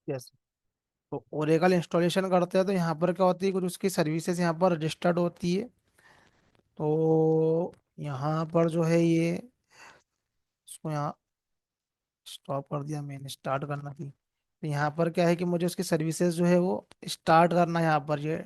Yes. तो Oracle installation करते हैं तो यहाँ पर क्या होती है, कुछ उसकी सर्विसेज यहाँ पर रजिस्टर्ड होती है। तो यहाँ पर जो है ये, इसको यहाँ स्टॉप कर दिया मैंने, स्टार्ट करना थी। तो यहाँ पर क्या है कि मुझे उसकी सर्विसेज जो है वो स्टार्ट करना है यहाँ पर ये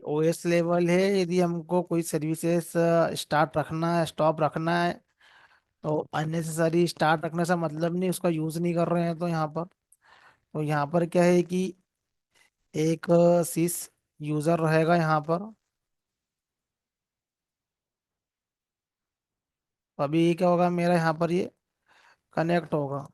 ओएस लेवल है। यदि हमको कोई सर्विसेज स्टार्ट रखना है, स्टॉप रखना है, तो अननेसेसरी स्टार्ट रखने से मतलब नहीं, उसका यूज नहीं कर रहे हैं तो यहाँ पर। तो यहाँ पर क्या है कि एक सिस यूजर रहेगा यहाँ पर। तो अभी क्या होगा, मेरा यहाँ पर ये कनेक्ट होगा।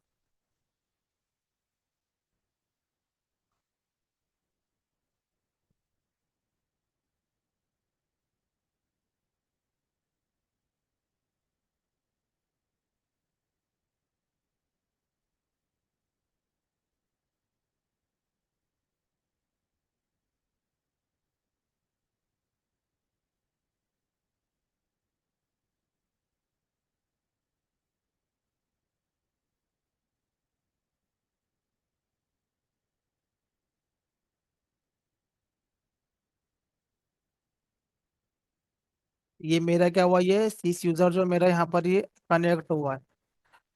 ये मेरा क्या हुआ, ये सिस यूजर जो मेरा यहाँ पर ये कनेक्ट हुआ है।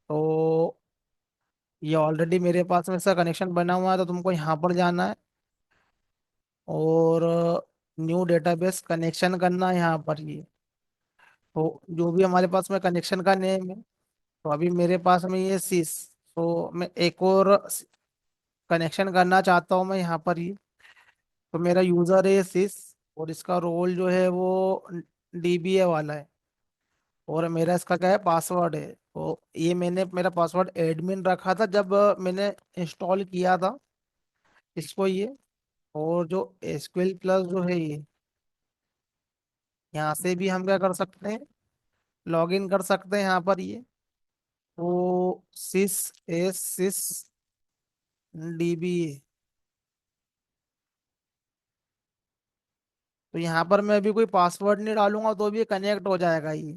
तो ये ऑलरेडी मेरे पास में इसका कनेक्शन बना हुआ है। तो तुमको यहाँ पर जाना है और न्यू डेटाबेस कनेक्शन करना है यहाँ पर ये। तो जो भी हमारे पास में कनेक्शन का नेम है, तो अभी मेरे पास में ये सिस। तो मैं एक और कनेक्शन करना चाहता हूँ मैं यहाँ पर ये। तो मेरा यूजर है सिस, और इसका रोल जो है वो डीबीए वाला है। और मेरा इसका क्या है, पासवर्ड है। तो ये मैंने मेरा पासवर्ड एडमिन रखा था जब मैंने इंस्टॉल किया था इसको ये। और जो एसक्यूएल प्लस जो है ये, यहाँ से भी हम क्या कर सकते हैं, लॉग इन कर सकते हैं यहाँ पर ये। तो सिस एस सिस डीबीए। तो यहाँ पर मैं अभी कोई पासवर्ड नहीं डालूंगा तो भी ये कनेक्ट हो जाएगा ये।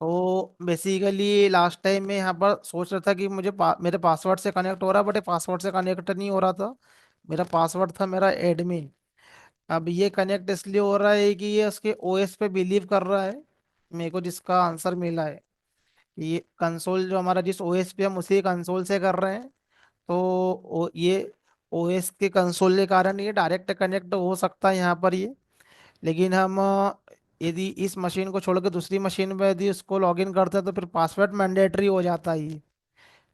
तो बेसिकली लास्ट टाइम में यहाँ पर सोच रहा था कि मेरे पासवर्ड से कनेक्ट हो रहा है, बट ये पासवर्ड से कनेक्ट नहीं हो रहा था। मेरा पासवर्ड था मेरा एडमिन। अब ये कनेक्ट इसलिए हो रहा है कि ये उसके ओएस पे बिलीव कर रहा है। मेरे को जिसका आंसर मिला है, ये कंसोल जो हमारा जिस ओएस पे हम उसी कंसोल से कर रहे हैं। तो ये ओएस के कंसोल के कारण ये डायरेक्ट कनेक्ट हो सकता है यहाँ पर ये। लेकिन हम यदि इस मशीन को छोड़ के दूसरी मशीन में यदि उसको लॉगिन करते हैं तो फिर पासवर्ड मैंडेटरी हो जाता है ये।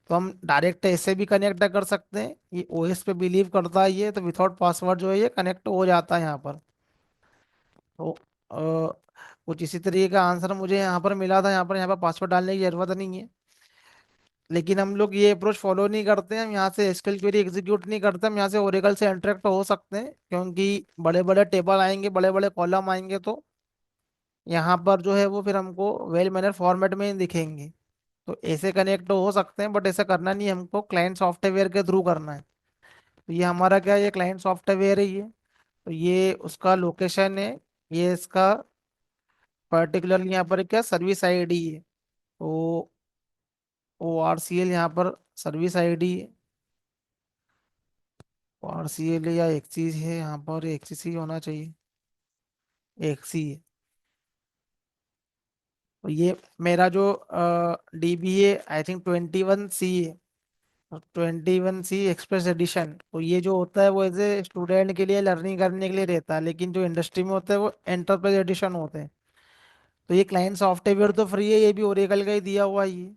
तो हम डायरेक्ट ऐसे भी कनेक्ट कर सकते हैं, ये ओएस पे बिलीव करता है ये, तो विदाउट पासवर्ड जो है ये कनेक्ट हो जाता है यहाँ पर। तो कुछ इसी तरीके का आंसर मुझे यहाँ पर मिला था। यहाँ पर पासवर्ड डालने की जरूरत नहीं है। लेकिन हम लोग ये अप्रोच फॉलो नहीं करते हैं, हम यहाँ से एसक्यूएल क्वेरी एग्जीक्यूट नहीं करते, हम यहाँ से ओरेकल से इंटरेक्ट हो सकते हैं, क्योंकि बड़े बड़े टेबल आएंगे, बड़े बड़े कॉलम आएंगे, तो यहाँ पर जो है वो फिर हमको वेल मैनर फॉर्मेट में ही दिखेंगे। तो ऐसे कनेक्ट हो सकते हैं, बट ऐसा करना नहीं है, हमको क्लाइंट सॉफ्टवेयर के थ्रू करना है। तो ये हमारा क्या है, ये क्लाइंट सॉफ्टवेयर है ये। तो ये उसका लोकेशन है, ये इसका पर्टिकुलरली यहाँ पर क्या सर्विस आईडी है। तो ORCL यहाँ पर सर्विस आईडी है। ORCL या एक चीज है यहाँ पर, एक चीज ही होना चाहिए, एक सी है। तो ये मेरा जो DB है, आई थिंक 21C है। 21C express addition. तो ये जो होता है वो एज ए स्टूडेंट के लिए लर्निंग करने के लिए रहता है, लेकिन जो इंडस्ट्री में होता है वो एंटरप्राइज एडिशन होते हैं। तो ये क्लाइंट सॉफ्टवेयर तो फ्री है, ये भी ओरेकल का ही दिया हुआ है ये।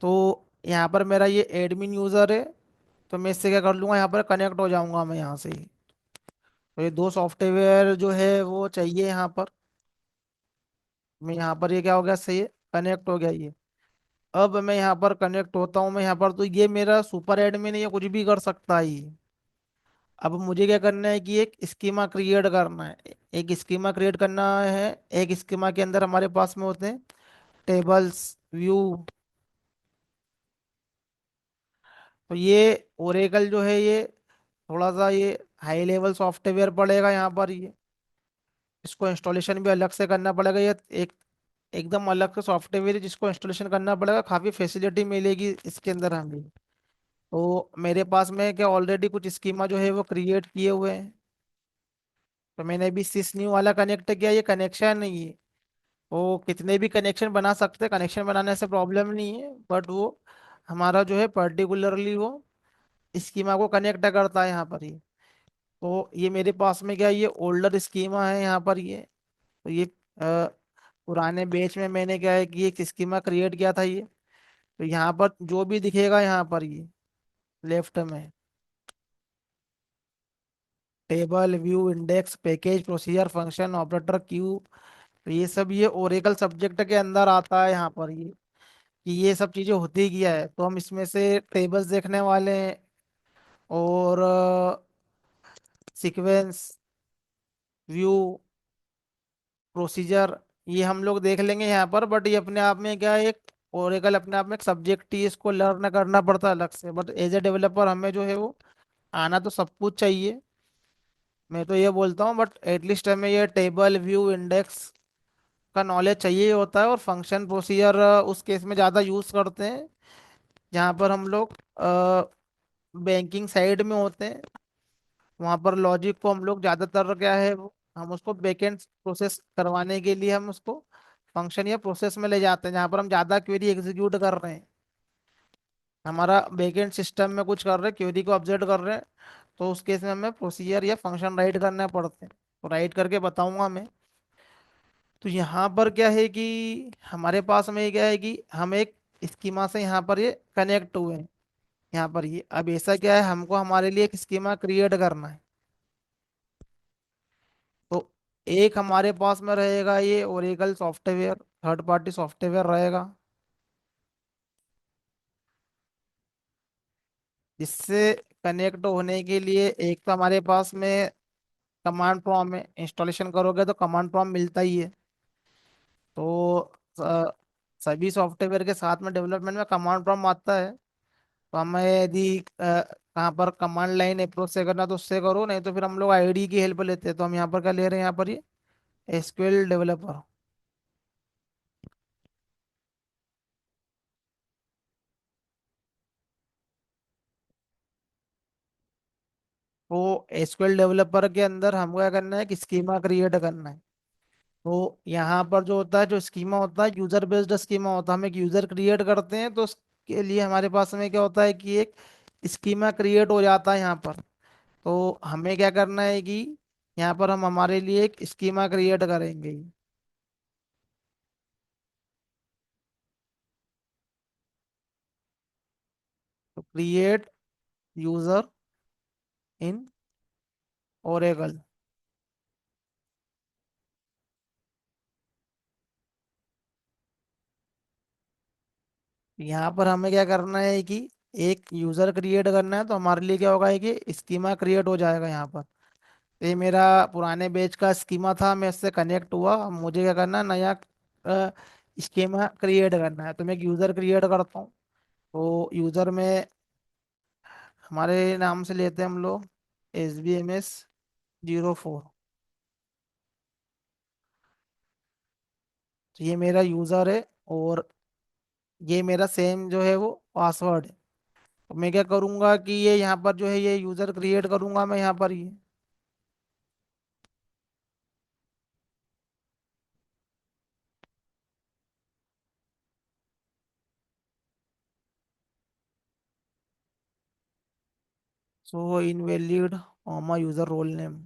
तो यहाँ पर मेरा ये एडमिन यूजर है। तो मैं इससे क्या कर लूंगा, यहाँ पर कनेक्ट हो जाऊंगा मैं यहाँ से ही। तो ये दो सॉफ्टवेयर जो है वो चाहिए यहाँ पर। मैं यहाँ पर ये क्या हो गया, सही है, कनेक्ट हो गया ये। अब मैं यहाँ पर कनेक्ट होता हूँ मैं यहाँ पर, तो ये मेरा सुपर एडमिन है, ये कुछ भी कर सकता है ये। अब मुझे क्या करना है कि एक स्कीमा क्रिएट करना है, एक स्कीमा क्रिएट करना है। एक स्कीमा के अंदर हमारे पास में होते हैं टेबल्स, व्यू। तो ये ओरेकल जो है ये थोड़ा सा ये हाई लेवल सॉफ्टवेयर पड़ेगा यहाँ पर ये। इसको इंस्टॉलेशन भी अलग से करना पड़ेगा। ये एक एकदम अलग से सॉफ्टवेयर है जिसको इंस्टॉलेशन करना पड़ेगा। काफ़ी फैसिलिटी मिलेगी इसके अंदर हमें। तो मेरे पास में क्या ऑलरेडी कुछ स्कीमा जो है वो क्रिएट किए हुए हैं। तो मैंने अभी सिस न्यू वाला कनेक्ट किया। ये कनेक्शन नहीं है। वो कितने भी कनेक्शन बना सकते हैं, कनेक्शन बनाने से प्रॉब्लम नहीं है, बट वो हमारा जो है पर्टिकुलरली वो स्कीमा को कनेक्ट करता है यहाँ पर ये। तो ये मेरे पास में क्या ये ओल्डर स्कीमा है यहाँ पर ये। तो ये पुराने बैच में मैंने क्या है कि एक स्कीमा क्रिएट किया था ये। तो यहाँ पर जो भी दिखेगा यहाँ पर ये लेफ्ट में table view index package procedure function operator Q, तो ये सब ये ओरेकल सब्जेक्ट के अंदर आता है यहाँ पर ये। कि ये सब चीजें होती क्या है, तो हम इसमें से टेबल्स देखने वाले हैं और सीक्वेंस व्यू प्रोसीजर ये हम लोग देख लेंगे यहाँ पर। बट ये अपने आप में क्या है एक ओरेकल अपने आप में एक सब्जेक्ट ही है, इसको लर्न करना पड़ता है अलग से। बट एज ए डेवलपर हमें जो है वो आना तो सब कुछ चाहिए, मैं तो ये बोलता हूँ। बट एटलीस्ट हमें ये टेबल व्यू इंडेक्स का नॉलेज चाहिए ही होता है। और फंक्शन प्रोसीजर उस केस में ज़्यादा यूज़ करते हैं जहाँ पर हम लोग बैंकिंग साइड में होते हैं। वहाँ पर लॉजिक को हम लोग ज़्यादातर क्या है वो हम उसको बैकएंड प्रोसेस करवाने के लिए हम उसको फंक्शन या प्रोसेस में ले जाते हैं जहाँ पर हम ज़्यादा क्वेरी एग्जीक्यूट कर रहे हैं। हमारा बैकएंड सिस्टम में कुछ कर रहे हैं, क्वेरी को ऑब्जर्व कर रहे हैं। तो उस केस में हमें प्रोसीजर या फंक्शन राइट करने पड़ते हैं। तो राइट करके बताऊंगा मैं। तो यहाँ पर क्या है कि हमारे पास में क्या है कि हम एक स्कीमा से यहाँ पर ये कनेक्ट हुए हैं। यहाँ पर ये अब ऐसा क्या है हमको हमारे लिए एक स्कीमा क्रिएट करना है। तो एक हमारे पास में रहेगा ये Oracle software, third party software रहेगा जिससे कनेक्ट होने के लिए एक तो हमारे पास में कमांड प्रॉम्प्ट में इंस्टॉलेशन करोगे तो कमांड प्रॉम्प्ट मिलता ही है। तो सभी सॉफ्टवेयर के साथ में डेवलपमेंट में कमांड प्रॉम्प्ट आता है। तो हमें यदि कहाँ पर कमांड लाइन अप्रोच से करना तो उससे करो, नहीं तो फिर हम लोग आईडी की हेल्प लेते हैं। तो हम यहाँ पर क्या ले रहे हैं यहाँ पर ये एसक्यूएल डेवलपर। तो एसक्यूएल डेवलपर के अंदर हमको क्या करना है कि स्कीमा क्रिएट करना है। तो यहाँ पर जो होता है जो स्कीमा होता है यूजर बेस्ड स्कीमा होता है। हम एक यूजर क्रिएट करते हैं तो उसके लिए हमारे पास में क्या होता है कि एक स्कीमा क्रिएट हो जाता है यहाँ पर। तो हमें क्या करना है कि यहाँ पर हम हमारे लिए एक स्कीमा क्रिएट करेंगे। तो क्रिएट यूजर इन ओरेकल। यहाँ पर हमें क्या करना है कि एक यूजर क्रिएट करना है। तो हमारे लिए क्या होगा है कि स्कीमा क्रिएट हो जाएगा यहाँ पर। तो ये मेरा पुराने बैच का स्कीमा था, मैं इससे कनेक्ट हुआ। अब मुझे क्या करना है नया स्कीमा क्रिएट करना है। तो मैं एक यूजर क्रिएट करता हूँ। तो यूजर में हमारे नाम से लेते हैं हम लोग SBMS 04। तो ये मेरा यूजर है और ये मेरा सेम जो है वो पासवर्ड है। तो मैं क्या करूंगा कि ये यहाँ पर जो है ये यूजर क्रिएट करूंगा मैं यहाँ पर ये। So invalid my user role name.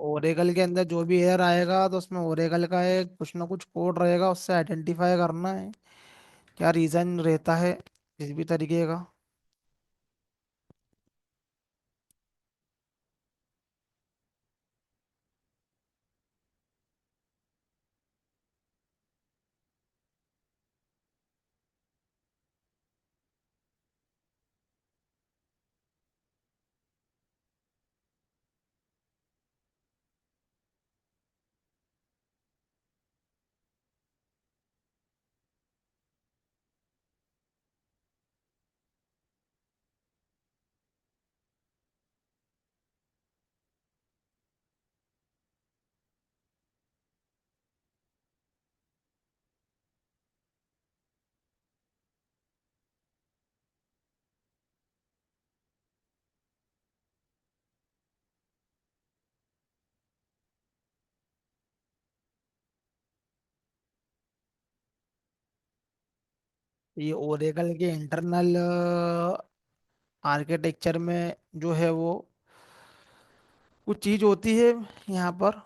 Oracle के अंदर जो भी एरर आएगा तो उसमें ओरेकल का एक कुछ ना कुछ कोड रहेगा, उससे आइडेंटिफाई करना है क्या रीजन रहता है किसी भी तरीके का। ये ओरेकल के इंटरनल आर्किटेक्चर में जो है वो कुछ चीज होती है यहाँ पर।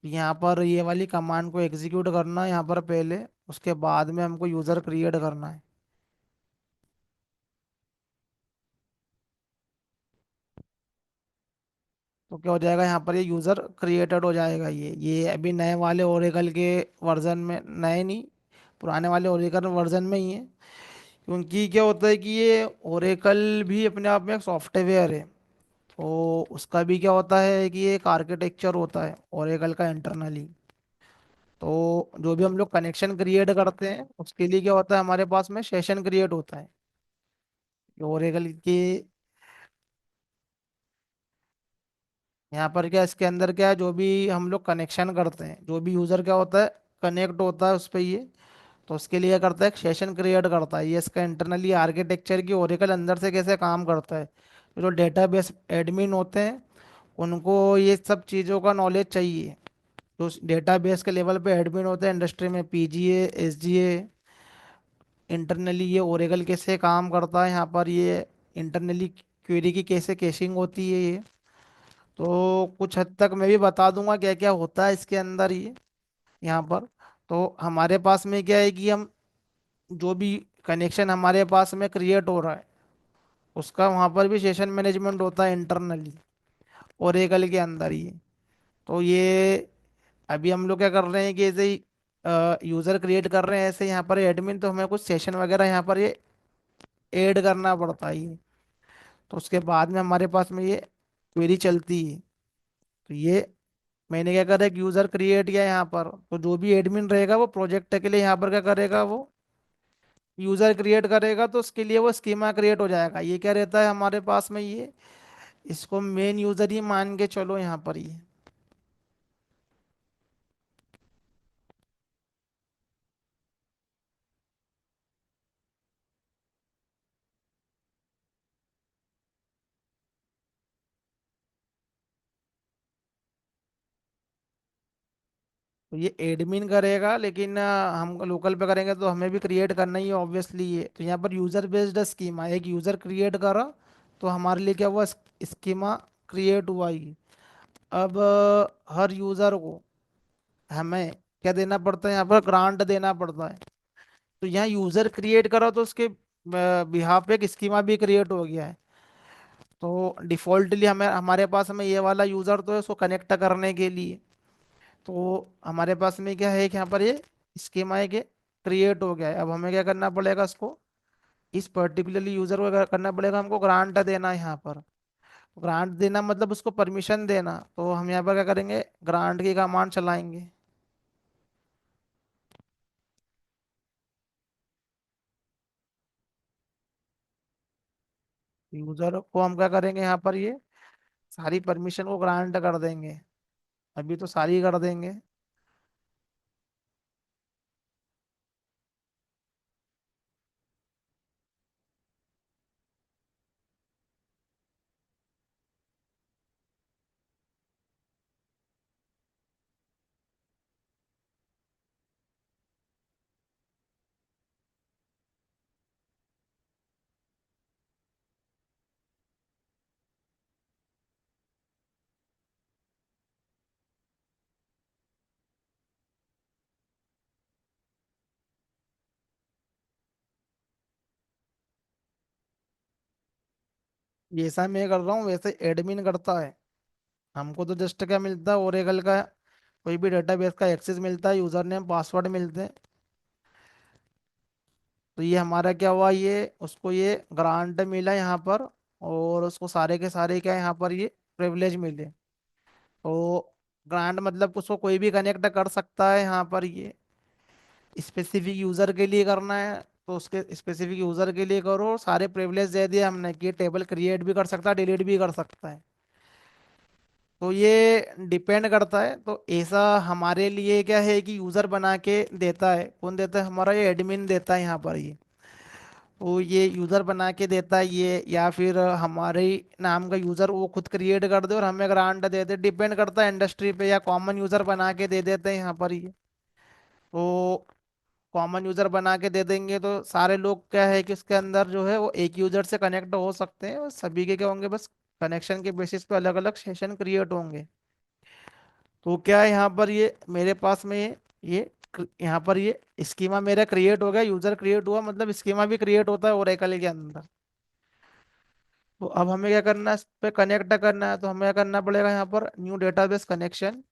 यहाँ पर ये वाली कमांड को एग्जीक्यूट करना है यहाँ पर पहले, उसके बाद में हमको यूजर क्रिएट करना है। तो क्या हो जाएगा यहाँ पर, ये यूजर क्रिएटेड हो जाएगा। ये अभी नए वाले ओरेकल के वर्जन में, नए नहीं, पुराने वाले ओरेकल वर्जन में ही है। क्योंकि क्या होता है कि ये ओरेकल भी अपने आप में एक सॉफ्टवेयर है। तो उसका भी क्या होता है कि ये एक आर्किटेक्चर होता है ओरेकल का इंटरनली। तो जो भी हम लोग कनेक्शन क्रिएट करते हैं उसके लिए क्या होता है, हमारे पास में सेशन क्रिएट होता है ओरेकल की। यहाँ पर क्या, इसके अंदर क्या है, जो भी हम लोग कनेक्शन करते हैं, जो भी यूजर क्या होता है कनेक्ट होता है उस पर ये, तो उसके लिए क्या करता है, एक सेशन क्रिएट करता है। ये इसका इंटरनली आर्किटेक्चर की ओरेकल अंदर से कैसे काम करता है। जो डेटाबेस एडमिन होते हैं उनको ये सब चीज़ों का नॉलेज चाहिए। जो डेटाबेस के लेवल पे एडमिन होते हैं इंडस्ट्री में, पीजीए, एसजीए, इंटरनली ये ओरेकल कैसे काम करता है यहाँ पर, ये इंटरनली क्वेरी की कैसे कैशिंग होती है ये। तो कुछ हद तक मैं भी बता दूंगा क्या क्या होता है इसके अंदर ये यहाँ पर। तो हमारे पास में क्या है कि हम जो भी कनेक्शन हमारे पास में क्रिएट हो रहा है उसका वहाँ पर भी सेशन मैनेजमेंट होता है इंटरनली ओरेकल के अंदर ही। तो ये अभी हम लोग क्या कर रहे हैं कि ऐसे ही यूज़र क्रिएट कर रहे हैं ऐसे यहाँ पर एडमिन, तो हमें कुछ सेशन वगैरह यहाँ पर ये ऐड करना पड़ता है ये। तो उसके बाद में हमारे पास में ये क्वेरी चलती है। तो ये मैंने क्या करा, एक यूज़र क्रिएट किया यहाँ पर, तो जो भी एडमिन रहेगा वो प्रोजेक्ट के लिए यहाँ पर क्या करेगा, वो यूज़र क्रिएट करेगा, तो उसके लिए वो स्कीमा क्रिएट हो जाएगा। ये क्या रहता है हमारे पास में ये, इसको मेन यूज़र ही मान के चलो यहाँ पर ये। तो ये एडमिन करेगा, लेकिन हम लोकल पे करेंगे तो हमें भी क्रिएट करना ही है ऑब्वियसली ये। तो यहाँ पर यूजर बेस्ड स्कीमा, एक यूजर क्रिएट करा तो हमारे लिए क्या हुआ, स्कीमा क्रिएट हुआ ही। अब हर यूजर को हमें क्या देना पड़ता है, यहाँ पर ग्रांट देना पड़ता है। तो यहाँ यूजर क्रिएट करा तो उसके बिहाफ पे एक स्कीमा भी क्रिएट हो गया है। तो डिफॉल्टली हमें, हमारे पास में ये वाला यूजर तो है उसको कनेक्ट करने के लिए। तो हमारे पास में क्या है कि यहाँ पर ये स्कीमा है कि क्रिएट हो गया है। अब हमें क्या करना पड़ेगा, इसको इस पर्टिकुलरली यूजर को क्या करना पड़ेगा, हमको ग्रांट देना है यहाँ पर। ग्रांट देना मतलब उसको परमिशन देना। तो हम यहाँ पर क्या करेंगे, ग्रांट की कमांड चलाएंगे। यूजर को हम क्या करेंगे यहाँ पर, ये सारी परमिशन को ग्रांट कर देंगे। अभी तो सारी कर देंगे। जैसा मैं कर रहा हूँ वैसे एडमिन करता है। हमको तो जस्ट क्या मिलता है, ओरेकल का कोई भी डेटाबेस का एक्सेस मिलता है, यूजर नेम पासवर्ड मिलते हैं। तो ये हमारा क्या हुआ, ये उसको ये ग्रांट मिला यहाँ पर, और उसको सारे के सारे क्या यहाँ पर ये प्रिविलेज मिले। तो ग्रांट मतलब उसको कोई भी कनेक्ट कर सकता है यहाँ पर, ये स्पेसिफिक यूजर के लिए करना है तो उसके स्पेसिफिक यूजर के लिए करो, और सारे प्रिविलेज दे दिए हमने कि टेबल क्रिएट भी कर सकता है, डिलीट भी कर सकता है। तो ये डिपेंड करता है, तो ऐसा हमारे लिए क्या है कि यूजर बना के देता है, कौन देता है, हमारा ये एडमिन देता है यहाँ पर ये। तो ये यूजर बना के देता है ये, या फिर हमारे ही नाम का यूजर वो खुद क्रिएट कर दे और हमें ग्रांट दे दे, डिपेंड करता है इंडस्ट्री पे, या कॉमन यूजर बना के दे देते हैं यहाँ पर ये। तो कॉमन यूजर बना के दे देंगे तो सारे लोग क्या है कि उसके अंदर जो है वो एक यूजर से कनेक्ट हो सकते हैं, और सभी के क्या होंगे, बस कनेक्शन के बेसिस पे अलग अलग सेशन क्रिएट होंगे। तो क्या है यहाँ पर ये मेरे पास में ये यहाँ पर ये स्कीमा मेरा क्रिएट हो गया, यूजर क्रिएट हुआ, मतलब स्कीमा भी क्रिएट होता है ओरेकल के अंदर। तो अब हमें क्या करना है, इस पे कनेक्ट करना है, तो हमें क्या करना पड़ेगा, यहाँ पर न्यू डेटाबेस कनेक्शन।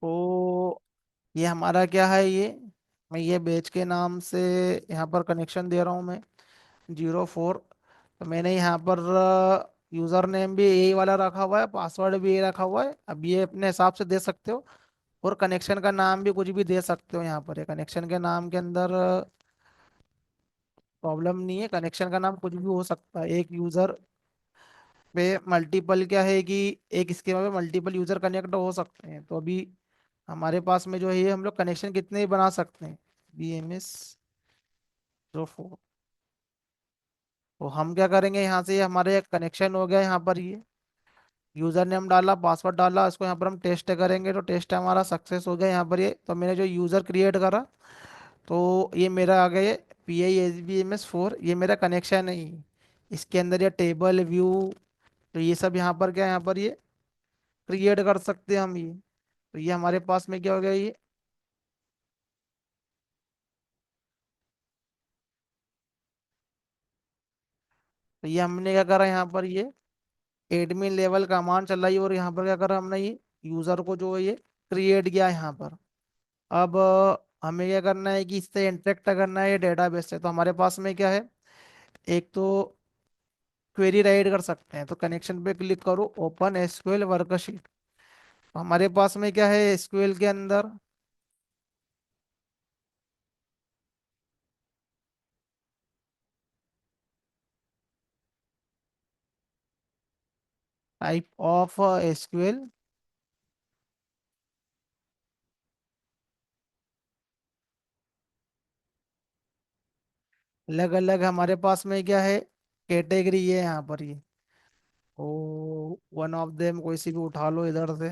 तो ये हमारा क्या है, ये मैं ये बेच के नाम से यहाँ पर कनेक्शन दे रहा हूँ मैं, 04। तो मैंने यहाँ पर यूजर नेम भी यही वाला रखा हुआ है, पासवर्ड भी यही रखा हुआ है, अब ये अपने हिसाब से दे सकते हो। और कनेक्शन का नाम भी कुछ भी दे सकते हो यहाँ पर, ये कनेक्शन के नाम के अंदर प्रॉब्लम नहीं है, कनेक्शन का नाम कुछ भी हो सकता है। एक यूजर पे मल्टीपल क्या है कि एक स्कीमा पे मल्टीपल यूजर कनेक्ट हो सकते हैं, तो अभी हमारे पास में जो है ये हम लोग कनेक्शन कितने ही बना सकते हैं, BMS 04। तो हम क्या करेंगे, यहाँ से ये हमारे कनेक्शन हो गया यहाँ पर, ये यूजर नेम डाला, पासवर्ड डाला, इसको यहाँ पर हम टेस्ट करेंगे, तो टेस्ट हमारा सक्सेस हो गया यहाँ पर। ये तो मैंने जो यूजर क्रिएट करा, तो ये मेरा आ गया ये PISBMS 4, ये मेरा कनेक्शन है ये। इसके अंदर ये टेबल व्यू, तो ये सब यहाँ पर क्या है, यहाँ पर ये क्रिएट कर सकते हैं हम ये। तो ये हमारे पास में क्या हो गया ये, तो ये हमने क्या करा यहाँ पर, ये एडमिन लेवल कमांड चलाई, और यहाँ पर क्या करा हमने, ये यूजर को जो है ये क्रिएट किया यहाँ पर। अब हमें क्या करना है कि इससे इंटरेक्ट करना है ये डेटाबेस से, तो हमारे पास में क्या है, एक तो क्वेरी राइट कर सकते हैं, तो कनेक्शन पे क्लिक करो, ओपन एसक्यूएल वर्कशीट। तो हमारे पास में क्या है एसक्यूएल के अंदर, टाइप ऑफ एसक्यूएल, अलग अलग हमारे पास में क्या है कैटेगरी है यहाँ पर ये। ओ वन ऑफ देम कोई सी भी उठा लो इधर से,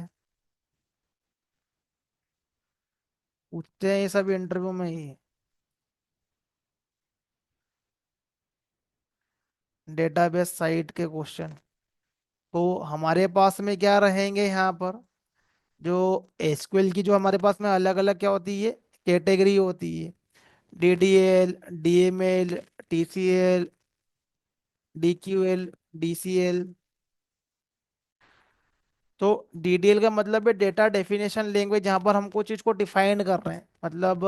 पूछते हैं ये सब इंटरव्यू में ही। डेटाबेस साइट के क्वेश्चन, तो हमारे पास में क्या रहेंगे यहाँ पर, जो एसक्यूएल की जो हमारे पास में अलग अलग क्या होती है, कैटेगरी होती है, DDL, DML, TCL, DQL, DCL। तो DDL का मतलब है डेटा डेफिनेशन लैंग्वेज, जहाँ पर हम कोई चीज़ को डिफाइन कर रहे हैं, मतलब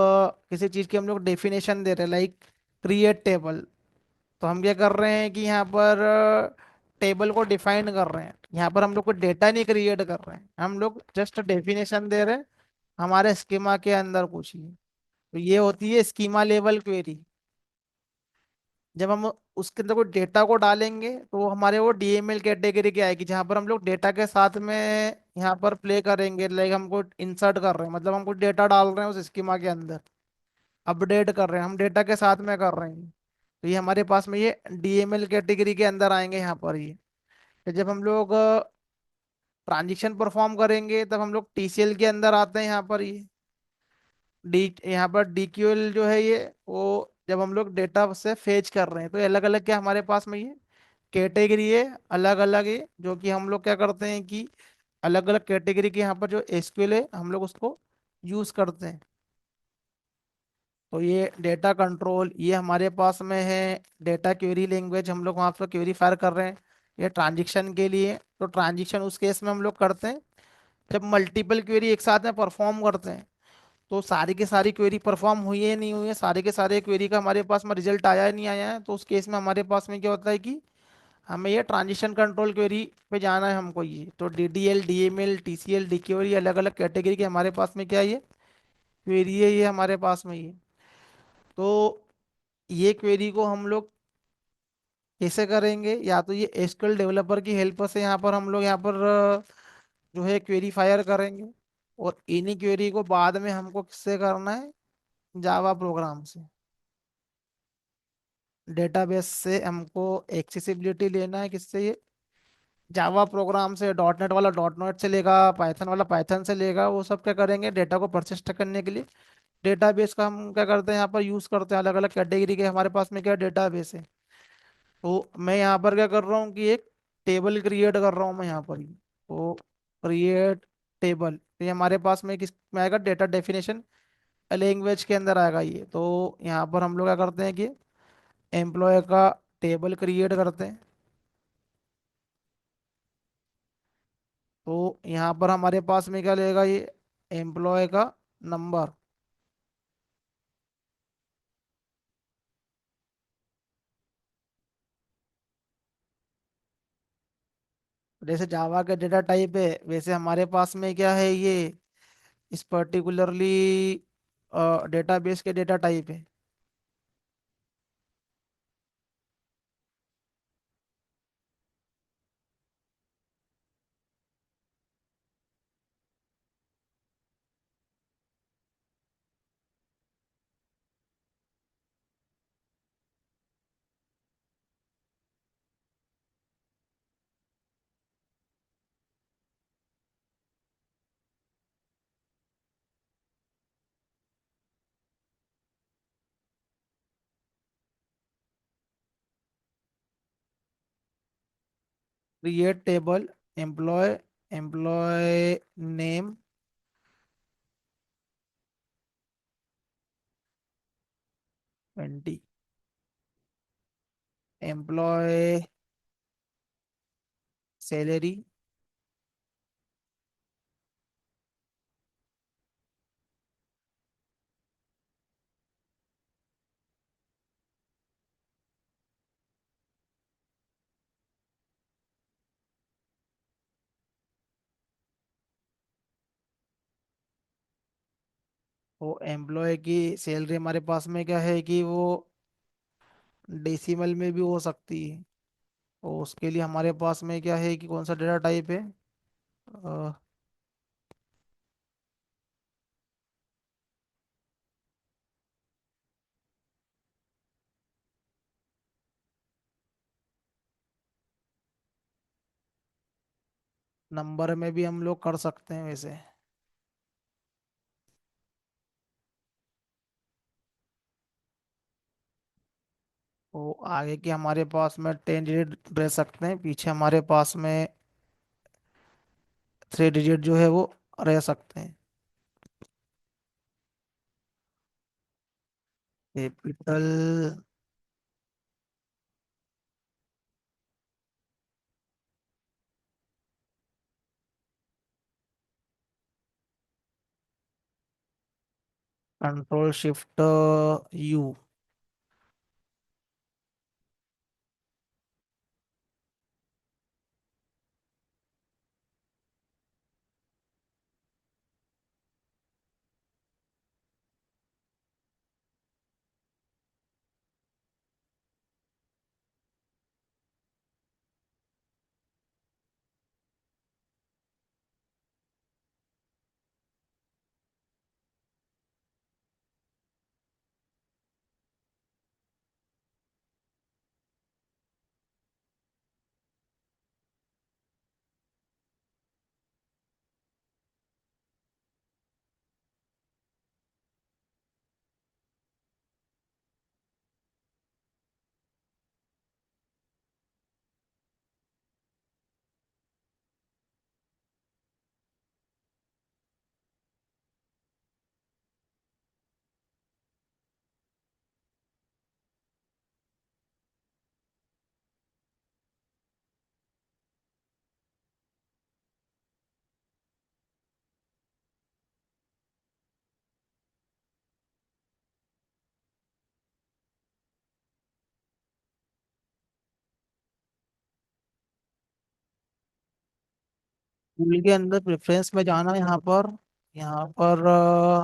किसी चीज़ की हम लोग डेफिनेशन दे रहे हैं, लाइक क्रिएट टेबल। तो हम क्या कर रहे हैं कि यहाँ पर टेबल को डिफाइन कर रहे हैं, यहाँ पर हम लोग को डेटा नहीं क्रिएट कर रहे हैं, हम लोग जस्ट डेफिनेशन दे रहे हैं हमारे स्कीमा के अंदर कुछ ही। तो ये होती है स्कीमा लेवल क्वेरी। जब हम उसके अंदर कोई डेटा को डालेंगे तो वो हमारे वो DML कैटेगरी के आएगी, जहाँ पर हम लोग डेटा के साथ में यहाँ पर प्ले करेंगे, लाइक हमको इंसर्ट कर रहे हैं, मतलब हम कुछ डेटा डाल रहे हैं उस स्कीमा के अंदर, अपडेट कर रहे हैं, हम डेटा के साथ में कर रहे हैं। तो ये हमारे पास में ये DML कैटेगरी के अंदर आएंगे यहाँ पर ये। फिर जब हम लोग ट्रांजिशन परफॉर्म करेंगे तब हम लोग TCL के अंदर आते हैं यहाँ पर ये। डी यहाँ पर DQL जो है ये, वो जब हम लोग डेटा से फेच कर रहे हैं, तो ये अलग अलग क्या हमारे पास में ये कैटेगरी है अलग अलग है, जो कि हम लोग क्या करते हैं कि अलग अलग कैटेगरी के यहाँ पर जो एसक्यूएल है हम लोग उसको यूज करते हैं। तो ये डेटा कंट्रोल ये हमारे पास में है। डेटा क्वेरी लैंग्वेज हम लोग वहाँ पर क्वेरी फायर कर रहे हैं। ये ट्रांजिशन के लिए, तो ट्रांजिशन उस केस में हम लोग करते हैं जब मल्टीपल क्वेरी एक साथ में परफॉर्म करते हैं। तो सारी की सारी क्वेरी परफॉर्म हुई है नहीं हुई है, सारे के सारे क्वेरी का हमारे पास में रिजल्ट आया है नहीं आया है, तो उस केस में हमारे पास में क्या होता है कि हमें ये ट्रांजिशन कंट्रोल क्वेरी पे जाना है हमको। ये तो डीडीएल डीएमएल टीसीएल डीक्यूआर अलग अलग कैटेगरी के हमारे पास में क्या है, ये क्वेरी है ये हमारे पास में ये। तो ये क्वेरी को हम लोग कैसे करेंगे, या तो ये एसक्यूएल डेवलपर की हेल्प से यहाँ पर हम लोग यहाँ पर जो है क्वेरी फायर करेंगे। और इन्हीं क्वेरी को बाद में हमको किससे करना है, जावा प्रोग्राम से। डेटाबेस से हमको एक्सेसिबिलिटी लेना है किससे, ये जावा प्रोग्राम से। डॉट नेट वाला डॉट नेट से लेगा, पाइथन वाला पाइथन से लेगा। वो सब क्या करेंगे, डेटा को परसिस्ट करने के लिए डेटाबेस का हम क्या करते हैं यहाँ पर यूज करते हैं। अलग अलग कैटेगरी के हमारे पास में क्या डेटाबेस है। तो मैं यहाँ पर क्या कर रहा हूँ कि एक टेबल क्रिएट कर रहा हूँ मैं यहाँ पर ही। तो क्रिएट टेबल, ये हमारे पास में किस में आएगा, डेटा डेफिनेशन लैंग्वेज के अंदर आएगा ये। तो यहाँ पर हम लोग क्या करते हैं कि एम्प्लॉय का टेबल क्रिएट करते हैं। तो यहाँ पर हमारे पास में क्या लेगा ये, एम्प्लॉय का नंबर। जैसे जावा का डेटा टाइप है वैसे हमारे पास में क्या है ये, इस पर्टिकुलरली डेटाबेस के डेटा टाइप है। Create table employ, employ name 20, employ salary. वो एम्प्लॉय की सैलरी हमारे पास में क्या है कि वो डेसिमल में भी हो सकती है। तो उसके लिए हमारे पास में क्या है कि कौन सा डेटा टाइप है, नंबर में भी हम लोग कर सकते हैं वैसे। तो आगे के हमारे पास में 10 डिजिट रह सकते हैं, पीछे हमारे पास में 3 डिजिट जो है वो रह सकते हैं। Capital, control shift you. Tool के अंदर प्रेफरेंस में जाना, यहाँ पर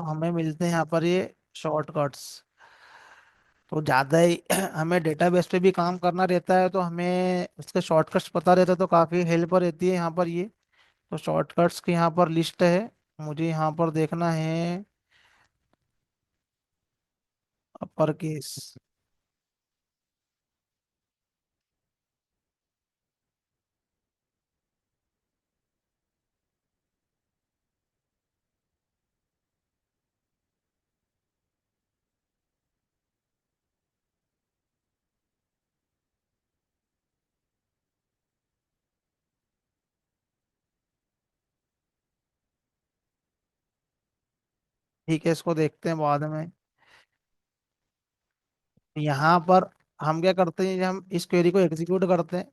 हमें मिलते हैं यहाँ पर ये शॉर्टकट्स। तो ज़्यादा ही हमें डेटाबेस पे भी काम करना रहता है, तो हमें उसके शॉर्टकट्स पता रहते हैं, तो काफ़ी हेल्प रहती है यहाँ पर ये। तो शॉर्टकट्स की यहाँ पर लिस्ट है, मुझे यहाँ पर देखना है अपर केस। ठीक है, इसको देखते हैं बाद में। यहाँ पर हम क्या करते हैं, हम इस क्वेरी को एग्जीक्यूट करते हैं।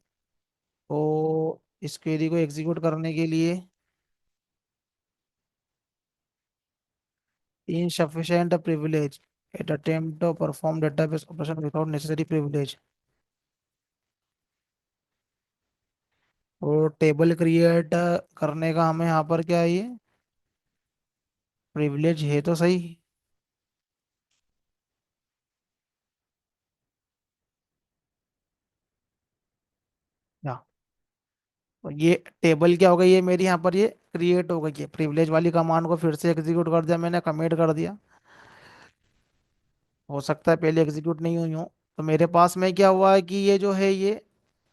तो इस क्वेरी को एग्जीक्यूट करने के लिए insufficient privilege, it attempt to perform database operation without necessary privilege। और टेबल क्रिएट करने का हमें यहाँ पर क्या है, ये प्रिविलेज है तो सही। या तो ये टेबल क्या होगा, ये मेरी यहाँ पर ये क्रिएट हो गई है। प्रिविलेज वाली कमांड को फिर से एग्जीक्यूट कर दिया मैंने, कमिट कर दिया। हो सकता है पहले एग्जीक्यूट नहीं हुई हो। तो मेरे पास में क्या हुआ है कि ये जो है ये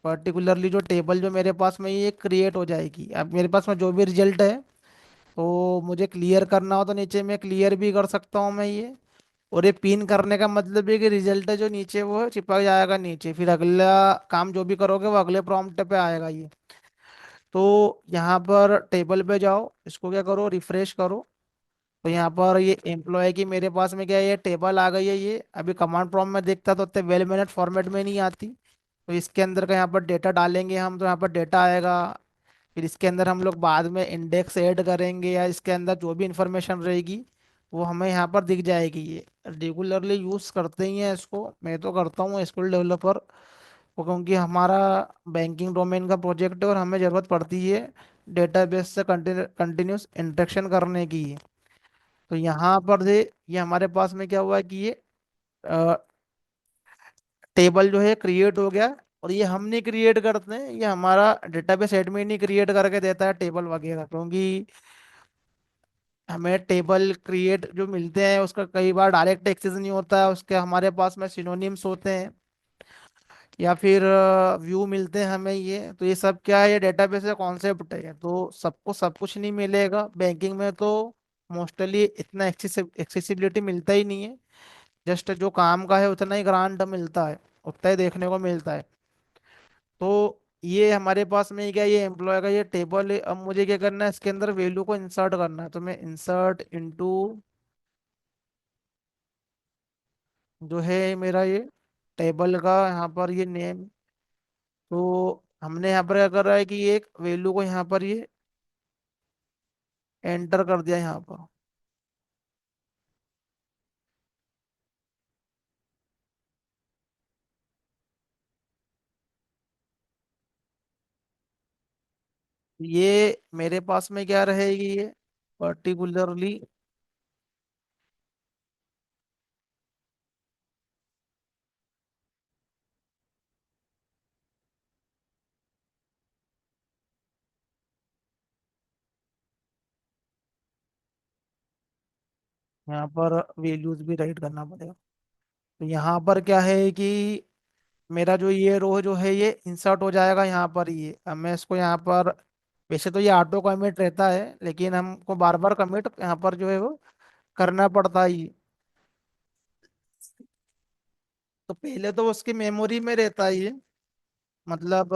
पर्टिकुलरली जो टेबल जो मेरे पास में ये क्रिएट हो जाएगी। अब मेरे पास में जो भी रिजल्ट है, तो मुझे क्लियर करना हो तो नीचे में क्लियर भी कर सकता हूँ मैं ये। और ये पिन करने का मतलब है कि रिजल्ट है जो नीचे वो चिपक जाएगा नीचे, फिर अगला काम जो भी करोगे वो अगले प्रॉम्प्ट पे आएगा ये। तो यहाँ पर टेबल पे जाओ, इसको क्या करो, रिफ्रेश करो। तो यहाँ पर ये एम्प्लॉय की मेरे पास में क्या है, ये टेबल आ गई है। ये अभी कमांड प्रॉम्प्ट में देखता तो उतने वेल मैनेज फॉर्मेट में नहीं आती। तो इसके अंदर का यहाँ पर डेटा डालेंगे हम, तो यहाँ पर डेटा आएगा। फिर इसके अंदर हम लोग बाद में इंडेक्स ऐड करेंगे, या इसके अंदर जो भी इंफॉर्मेशन रहेगी वो हमें यहाँ पर दिख जाएगी। ये रेगुलरली यूज़ करते ही हैं इसको, मैं तो करता हूँ एसक्यूएल डेवलपर। वो क्योंकि हमारा बैंकिंग डोमेन का प्रोजेक्ट है और हमें ज़रूरत पड़ती है डेटाबेस से कंटिन्यूस इंटरेक्शन करने की। तो यहाँ पर से ये हमारे पास में क्या हुआ है कि ये टेबल जो है क्रिएट हो गया। और ये हम नहीं क्रिएट करते हैं, ये हमारा डेटाबेस एडमिन ही क्रिएट करके देता है टेबल वगैरह। क्योंकि हमें टेबल क्रिएट जो मिलते हैं उसका कई बार डायरेक्ट एक्सेस नहीं होता है, उसके हमारे पास में सिनोनिम्स होते हैं, या फिर व्यू मिलते हैं हमें। ये तो ये सब क्या है, ये डेटाबेस का कॉन्सेप्ट है। तो सबको सब कुछ नहीं मिलेगा बैंकिंग में, तो मोस्टली इतना एक्सेसिबिलिटी मिलता ही नहीं है। जस्ट जो काम का है उतना ही ग्रांट मिलता है, उतना ही देखने को मिलता है। तो ये हमारे पास में क्या, ये एम्प्लॉय का ये टेबल है। अब मुझे क्या करना है, इसके अंदर वैल्यू को इंसर्ट करना है। तो मैं इंसर्ट इनटू जो है मेरा ये टेबल का यहाँ पर ये नेम। तो हमने यहाँ पर क्या कर रहा है कि एक वैल्यू को यहाँ पर ये एंटर कर दिया यहाँ पर। ये मेरे पास में क्या रहेगी, ये पर्टिकुलरली यहाँ पर वैल्यूज भी राइट करना पड़ेगा। तो यहाँ पर क्या है कि मेरा जो ये रो जो है ये इंसर्ट हो जाएगा यहाँ पर। ये अब मैं इसको यहाँ पर, वैसे तो ये ऑटो कमिट रहता है लेकिन हमको बार बार कमिट यहाँ पर जो है वो करना पड़ता है। तो पहले तो उसकी मेमोरी में रहता है ये, मतलब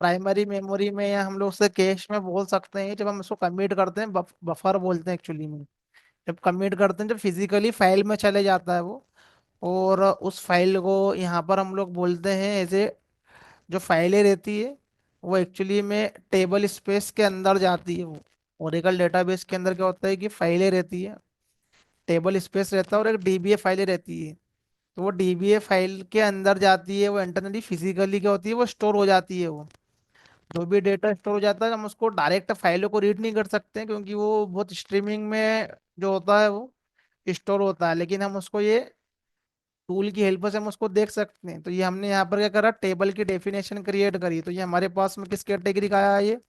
प्राइमरी मेमोरी में, या हम लोग उसे कैश में बोल सकते हैं। जब हम उसको कमिट करते हैं, बफर बोलते हैं एक्चुअली में। जब कमिट करते हैं, जब फिजिकली फाइल में चले जाता है वो। और उस फाइल को यहाँ पर हम लोग बोलते हैं ऐसे, जो फाइलें रहती है वो एक्चुअली में टेबल स्पेस के अंदर जाती है। वो ओरेकल डेटाबेस के अंदर क्या होता है कि फाइलें रहती है, टेबल स्पेस रहता है, और एक डीबीए फाइलें रहती है। तो वो डीबीए फाइल के अंदर जाती है, वो इंटरनली फिजिकली क्या होती है, वो स्टोर हो जाती है वो। जो भी डेटा स्टोर हो जाता है हम उसको डायरेक्ट फाइलों को रीड नहीं कर सकते, क्योंकि वो बहुत स्ट्रीमिंग में जो होता है वो स्टोर होता है, लेकिन हम उसको ये टूल की हेल्प से हम उसको देख सकते हैं। तो ये हमने यहाँ पर क्या करा, टेबल की डेफिनेशन क्रिएट करी। तो ये हमारे पास में किस कैटेगरी का आया है, ये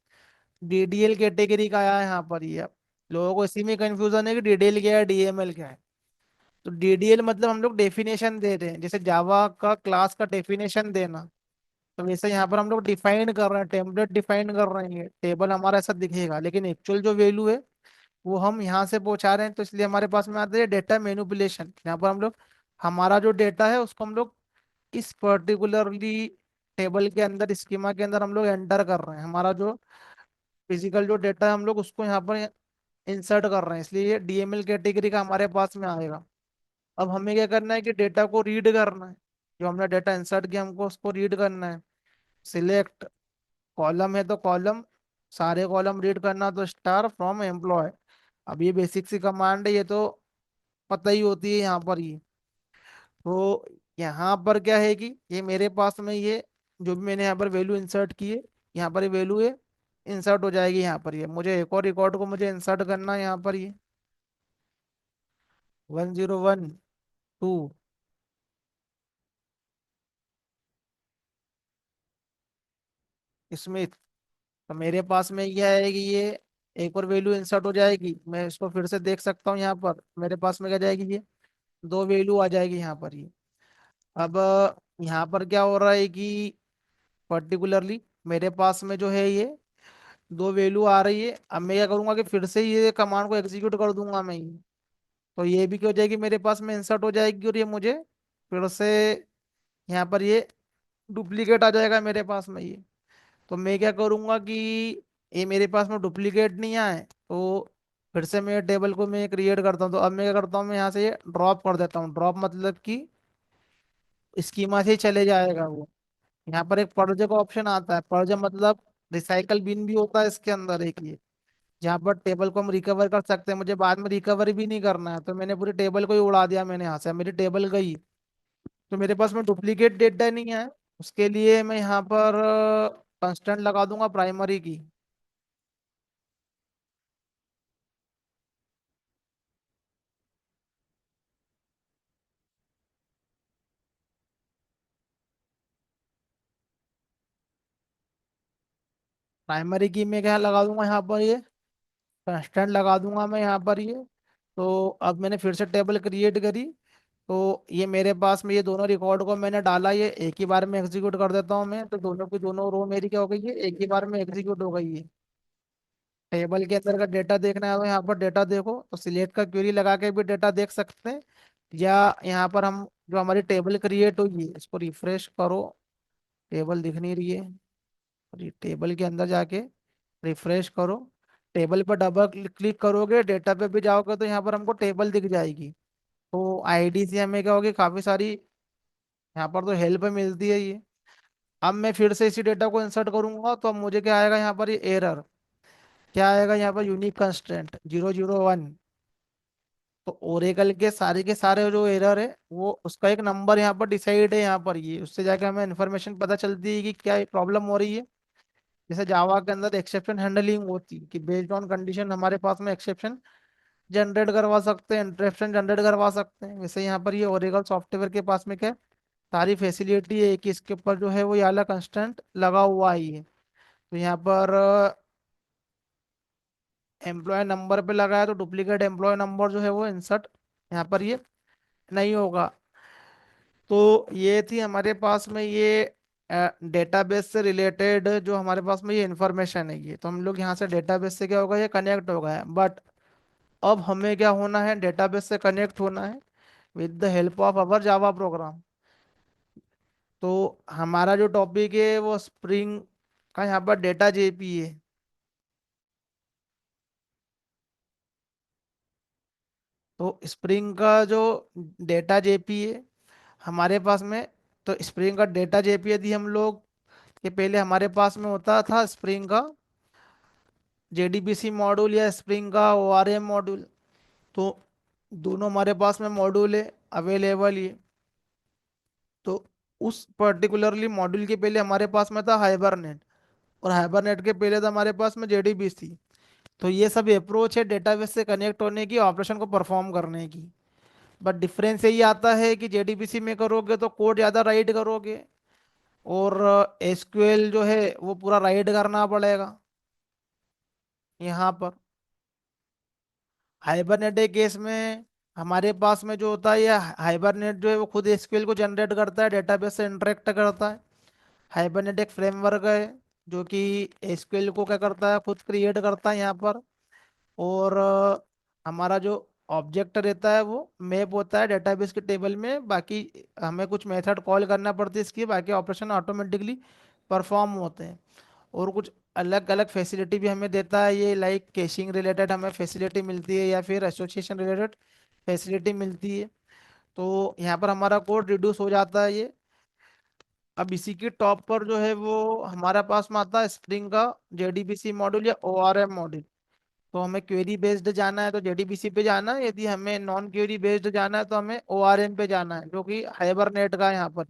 डीडीएल कैटेगरी का आया है यहाँ पर। ये अब लोगों को इसी में कंफ्यूजन है कि डीडीएल क्या है, डीएमएल क्या है। तो डीडीएल मतलब हम लोग डेफिनेशन दे रहे हैं, जैसे जावा का क्लास का डेफिनेशन देना। तो वैसे यहाँ पर हम लोग डिफाइन कर रहे हैं, टेम्पलेट डिफाइन कर रहे हैं, टेबल हमारा ऐसा दिखेगा, लेकिन एक्चुअल जो वैल्यू है वो हम यहाँ से पहुंचा रहे हैं। तो इसलिए हमारे पास में आता है डेटा मैनिपुलेशन। यहाँ पर हम लोग हमारा जो डेटा है उसको हम लोग इस पर्टिकुलरली टेबल के अंदर, स्कीमा के अंदर हम लोग एंटर कर रहे हैं। हमारा जो फिजिकल जो डेटा है हम लोग उसको यहाँ पर इंसर्ट कर रहे हैं, इसलिए ये डीएमएल कैटेगरी का हमारे पास में आएगा। अब हमें क्या करना है कि डेटा को रीड करना है। जो हमने डेटा इंसर्ट किया हमको उसको रीड करना है। सिलेक्ट कॉलम है तो कॉलम, सारे कॉलम रीड करना तो स्टार फ्रॉम एम्प्लॉय। अब ये बेसिक सी कमांड है, ये तो पता ही होती है यहाँ पर ये। तो यहाँ पर क्या है कि ये मेरे पास में ये जो भी मैंने यहाँ पर वैल्यू इंसर्ट की है, यहाँ पर ये वैल्यू है इंसर्ट हो जाएगी। यहाँ पर ये मुझे एक और रिकॉर्ड को मुझे इंसर्ट करना है यहाँ पर, ये 1012 स्मिथ। तो मेरे पास में क्या है कि ये एक और वैल्यू इंसर्ट हो जाएगी। मैं इसको फिर से देख सकता हूँ, यहाँ पर मेरे पास में क्या जाएगी, ये दो वैल्यू आ जाएगी यहाँ पर ये। अब यहाँ पर क्या हो रहा है कि पर्टिकुलरली मेरे पास में जो है ये दो वैल्यू आ रही है। अब मैं क्या करूंगा कि फिर से ये कमांड को एग्जीक्यूट कर दूंगा मैं ये। तो ये भी क्या हो जाएगी, मेरे पास में इंसर्ट हो जाएगी, और ये मुझे फिर से यहाँ पर ये डुप्लीकेट आ जाएगा मेरे पास में ये। तो मैं क्या करूंगा कि ये मेरे पास में डुप्लीकेट नहीं आए तो फिर से मैं टेबल को मैं क्रिएट करता हूँ। तो अब मैं क्या करता हूँ, मैं यहाँ से ये ड्रॉप कर देता हूँ। ड्रॉप मतलब कि स्कीमा से ही चले जाएगा वो। यहाँ पर एक पर्ज का ऑप्शन आता है, पर्ज मतलब रिसाइकल बिन भी होता है इसके अंदर एक ये, जहाँ पर टेबल को हम रिकवर कर सकते हैं। मुझे बाद में रिकवर भी नहीं करना है, तो मैंने पूरी टेबल को ही उड़ा दिया मैंने यहाँ से, मेरी टेबल गई। तो मेरे पास में डुप्लीकेट डेटा नहीं है। उसके लिए मैं यहाँ पर कंस्टेंट लगा दूंगा प्राइमरी की। प्राइमरी की में क्या लगा दूंगा यहाँ पर, ये कंस्टेंट लगा दूंगा मैं यहाँ पर ये। तो अब मैंने फिर से टेबल क्रिएट करी। तो ये मेरे पास में ये दोनों रिकॉर्ड को मैंने डाला, ये एक ही बार में एग्जीक्यूट कर देता हूँ मैं। तो दोनों की दोनों रो मेरी क्या हो गई है, एक ही बार में एग्जीक्यूट हो गई है। टेबल के अंदर का डेटा देखना है तो यहाँ पर डेटा देखो, तो सिलेक्ट का क्वेरी लगा के भी डेटा देख सकते हैं। या यहाँ पर हम जो हमारी टेबल क्रिएट हुई है इसको रिफ्रेश करो, टेबल दिख नहीं रही है। और ये टेबल के अंदर जाके रिफ्रेश करो, टेबल पर डबल क्लिक करोगे, डेटा पे भी जाओगे तो यहाँ पर हमको टेबल दिख जाएगी। तो आईडी से हमें क्या होगी, काफी सारी यहाँ पर तो हेल्प मिलती है ये। अब मैं फिर से इसी डेटा को इंसर्ट करूंगा तो अब मुझे क्या आएगा यहाँ पर, ये एरर क्या आएगा यहाँ पर, यूनिक कंस्ट्रेंट 001। तो ओरेकल के सारे जो एरर है वो उसका एक नंबर यहाँ पर डिसाइड है यहाँ पर ये, उससे जाके हमें इन्फॉर्मेशन पता चलती है कि क्या प्रॉब्लम हो रही है। जैसे जावा के अंदर एक्सेप्शन हैंडलिंग होती है कि बेस्ड ऑन कंडीशन हमारे पास में एक्सेप्शन जनरेट करवा सकते हैं, इंटरेप्शन जनरेट करवा सकते हैं। वैसे यहाँ पर ये ओरेकल सॉफ्टवेयर के पास में क्या है, सारी फैसिलिटी है कि इसके ऊपर जो है वो ये वाला कंस्टेंट लगा हुआ ही है। तो यहाँ पर एम्प्लॉय नंबर पे लगा है तो डुप्लीकेट एम्प्लॉय नंबर जो है वो इंसर्ट यहाँ पर ये नहीं होगा। तो ये थी हमारे पास में ये डेटाबेस से रिलेटेड जो हमारे पास में ये इंफॉर्मेशन है। ये तो हम लोग यहाँ से डेटाबेस से क्या होगा, ये कनेक्ट हो गया है। बट अब हमें क्या होना है, डेटाबेस से कनेक्ट होना है with the help of our Java program. तो हमारा जो टॉपिक है वो स्प्रिंग का यहाँ पर डेटा जेपी है। तो स्प्रिंग का जो डेटा जेपी है हमारे पास में, तो स्प्रिंग का डेटा जेपी यदि हम लोग, ये पहले हमारे पास में होता था स्प्रिंग का जेडीबीसी मॉड्यूल या स्प्रिंग का ओआरएम मॉड्यूल। तो दोनों हमारे पास में मॉड्यूल है अवेलेबल ये। तो उस पर्टिकुलरली मॉड्यूल के पहले हमारे पास में था हाइबरनेट। और हाइबरनेट के पहले तो हमारे पास में जेडीबीसी थी। तो ये सब अप्रोच है डेटाबेस से कनेक्ट होने की, ऑपरेशन को परफॉर्म करने की। बट डिफरेंस यही आता है कि जेडीबीसी में करोगे तो कोड ज़्यादा राइट करोगे, और एसक्यूएल जो है वो पूरा राइट करना पड़ेगा यहाँ पर। हाइबरनेट के केस में हमारे पास में जो होता है, ये हाइबरनेट जो है वो खुद एसक्यूएल को जनरेट करता है, डेटाबेस से इंटरेक्ट करता है। हाइबरनेट एक फ्रेमवर्क है जो कि एसक्यूएल को क्या करता है, खुद क्रिएट करता है यहाँ पर। और हमारा जो ऑब्जेक्ट रहता है वो मैप होता है डेटाबेस के टेबल में। बाकी हमें कुछ मेथड कॉल करना पड़ती है इसकी, बाकी ऑपरेशन ऑटोमेटिकली परफॉर्म होते हैं। और कुछ अलग अलग फैसिलिटी भी हमें देता है ये, लाइक कैशिंग रिलेटेड हमें फैसिलिटी मिलती है, या फिर एसोसिएशन रिलेटेड फैसिलिटी मिलती है। तो यहाँ पर हमारा कोड रिड्यूस हो जाता है ये। अब इसी के टॉप पर जो है वो हमारे पास में आता है स्प्रिंग का जेडीबीसी मॉड्यूल या ओआरएम मॉड्यूल। तो हमें क्वेरी बेस्ड जाना है तो जेडीबीसी पे जाना है, यदि हमें नॉन क्वेरी बेस्ड जाना है तो हमें ओआरएम पे जाना है, जो कि हाइबरनेट का है यहाँ पर।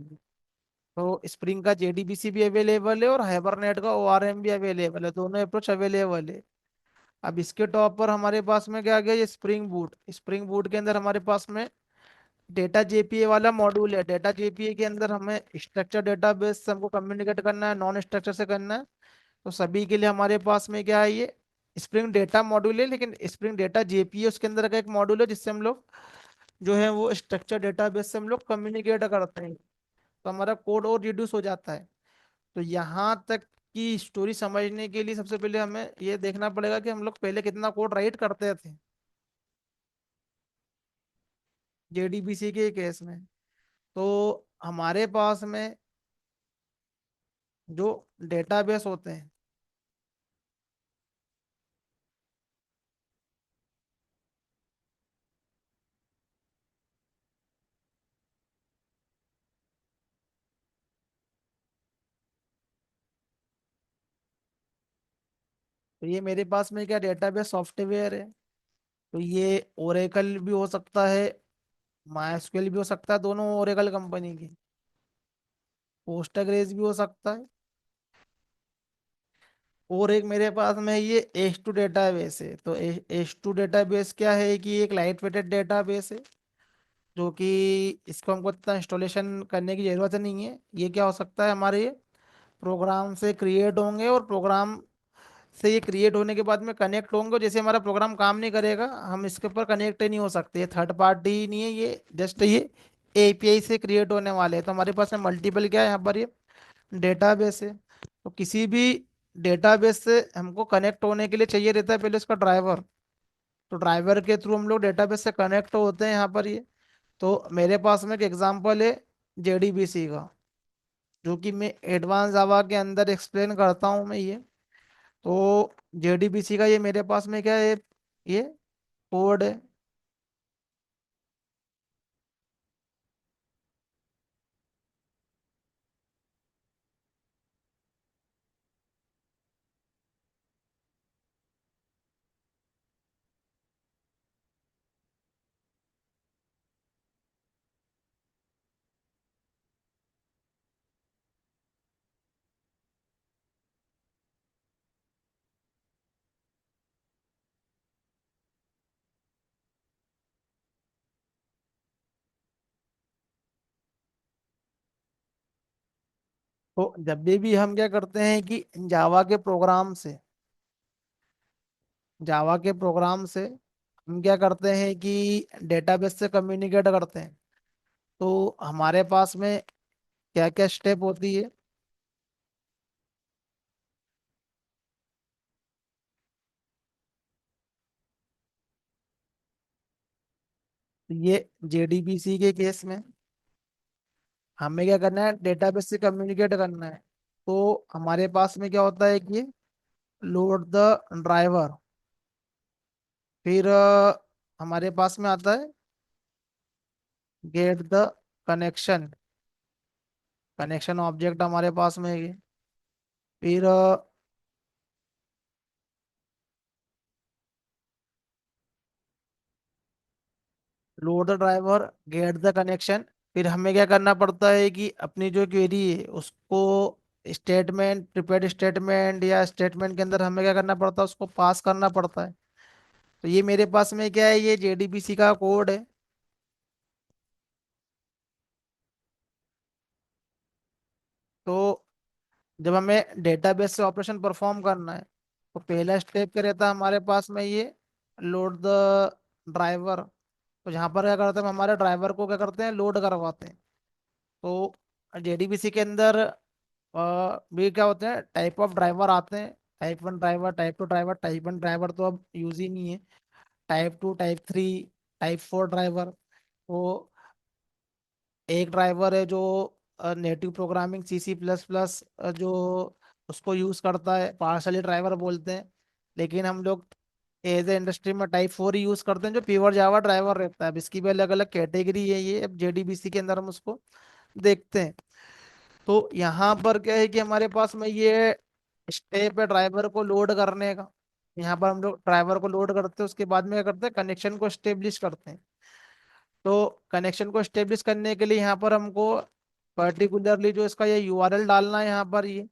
तो स्प्रिंग का जेडीबीसी भी अवेलेबल है और हाइबरनेट का ओआरएम भी अवेलेबल है, दोनों अप्रोच अवेलेबल है। अब इसके टॉप पर हमारे पास में क्या आ गया, ये स्प्रिंग बूट। स्प्रिंग बूट के अंदर हमारे पास में डेटा जेपीए वाला मॉड्यूल है। डेटा जेपीए के अंदर हमें स्ट्रक्चर डेटाबेस से हमको कम्युनिकेट करना है, नॉन स्ट्रक्चर से करना है। तो सभी के लिए हमारे पास में क्या है, ये स्प्रिंग डेटा मॉड्यूल है। लेकिन स्प्रिंग डेटा जेपीए उसके अंदर का एक मॉड्यूल है जिससे हम लोग जो है वो स्ट्रक्चर डेटाबेस से हम लोग कम्युनिकेट करते हैं। तो हमारा कोड और रिड्यूस हो जाता है। तो यहाँ तक की स्टोरी समझने के लिए सबसे पहले हमें ये देखना पड़ेगा कि हम लोग पहले कितना कोड राइट करते थे जेडीबीसी के केस में। तो हमारे पास में जो डेटाबेस होते हैं, तो ये मेरे पास में क्या डेटाबेस सॉफ्टवेयर है। तो ये ओरेकल भी हो सकता है, माइस्क्वेल भी हो सकता है, दोनों ओरेकल कंपनी की। पोस्टाग्रेस भी हो सकता है। और एक मेरे पास में ये एच टू डेटाबेस है। तो एच टू डेटाबेस क्या है कि एक लाइट वेटेड डेटाबेस है, जो कि इसको हमको इतना इंस्टॉलेशन करने की ज़रूरत नहीं है। ये क्या हो सकता है, हमारे ये प्रोग्राम से क्रिएट होंगे, और प्रोग्राम से ये क्रिएट होने के बाद में कनेक्ट होंगे। और जैसे हमारा प्रोग्राम काम नहीं करेगा, हम इसके ऊपर कनेक्ट ही नहीं हो सकते। ये थर्ड पार्टी नहीं है, ये जस्ट ये एपीआई से क्रिएट होने वाले हैं। तो हमारे पास में मल्टीपल क्या है यहाँ पर, ये डेटाबेस है। तो किसी भी डेटाबेस से हमको कनेक्ट होने के लिए चाहिए रहता है पहले उसका ड्राइवर। तो ड्राइवर के थ्रू हम लोग डेटाबेस से कनेक्ट होते हैं यहाँ पर ये। तो मेरे पास में एक एग्जांपल है जेडीबीसी का, जो कि मैं एडवांस जावा के अंदर एक्सप्लेन करता हूँ मैं ये। तो जेडीबीसी का ये मेरे पास में क्या है, ये कोड है। तो जब भी हम क्या करते हैं कि जावा के प्रोग्राम से हम क्या करते हैं कि डेटाबेस से कम्युनिकेट करते हैं। तो हमारे पास में क्या क्या स्टेप होती है, ये जेडीबीसी के केस में हमें क्या करना है, डेटाबेस से कम्युनिकेट करना है। तो हमारे पास में क्या होता है कि लोड द ड्राइवर। फिर हमारे पास में आता है gate the connection. Connection object हमारे पास में है ये। फिर load the driver, get the connection. फिर हमें क्या करना पड़ता है कि अपनी जो क्वेरी है उसको स्टेटमेंट, प्रिपेयर्ड स्टेटमेंट या स्टेटमेंट के अंदर हमें क्या करना पड़ता है, उसको पास करना पड़ता है। तो ये मेरे पास में क्या है, ये जेडीबीसी का कोड है। तो जब हमें डेटाबेस से ऑपरेशन परफॉर्म करना है, तो पहला स्टेप क्या रहता है हमारे पास में, ये लोड द ड्राइवर। तो यहाँ पर क्या करते हैं, हम हमारे ड्राइवर को क्या करते हैं, लोड करवाते हैं। तो जेडीबीसी के अंदर भी क्या होते हैं, टाइप ऑफ ड्राइवर आते हैं। Type one driver, type two driver, type one driver तो अब यूज ही नहीं है। Type two, type three, type four driver. वो एक ड्राइवर है जो native programming C C plus plus जो उसको यूज करता है, पार्सली ड्राइवर बोलते हैं। लेकिन हम लोग एज ए इंडस्ट्री में टाइप फोर ही यूज करते हैं, जो प्योर जावा ड्राइवर रहता है। अब इसकी भी अलग अलग कैटेगरी है, ये अब जेडीबीसी के अंदर हम उसको देखते हैं। तो यहाँ पर क्या है कि हमारे पास में ये स्टेप है ड्राइवर को लोड करने का। यहाँ पर हम लोग ड्राइवर को लोड करते हैं, उसके बाद में क्या करते हैं, कनेक्शन को स्टेब्लिश करते हैं। तो कनेक्शन को स्टेब्लिश करने के लिए यहाँ पर हमको पर्टिकुलरली जो इसका ये यूआरएल डालना है, यहाँ पर ये,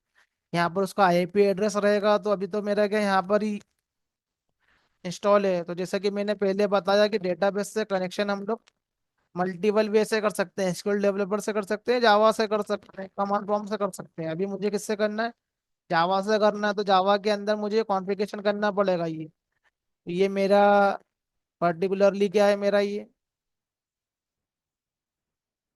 यहाँ पर उसका आईपी एड्रेस रहेगा। तो अभी तो मेरा क्या यहाँ पर ही इंस्टॉल है। तो जैसा कि मैंने पहले बताया कि डेटाबेस से कनेक्शन हम लोग मल्टीपल वे से कर सकते हैं, एसक्यूएल डेवलपर से कर सकते हैं, जावा से कर सकते हैं, कमांड प्रॉम्प्ट से कर सकते हैं। अभी मुझे किससे करना है, जावा से करना है। तो जावा के अंदर मुझे कॉन्फ़िगरेशन करना पड़ेगा ये मेरा पर्टिकुलरली क्या है मेरा ये,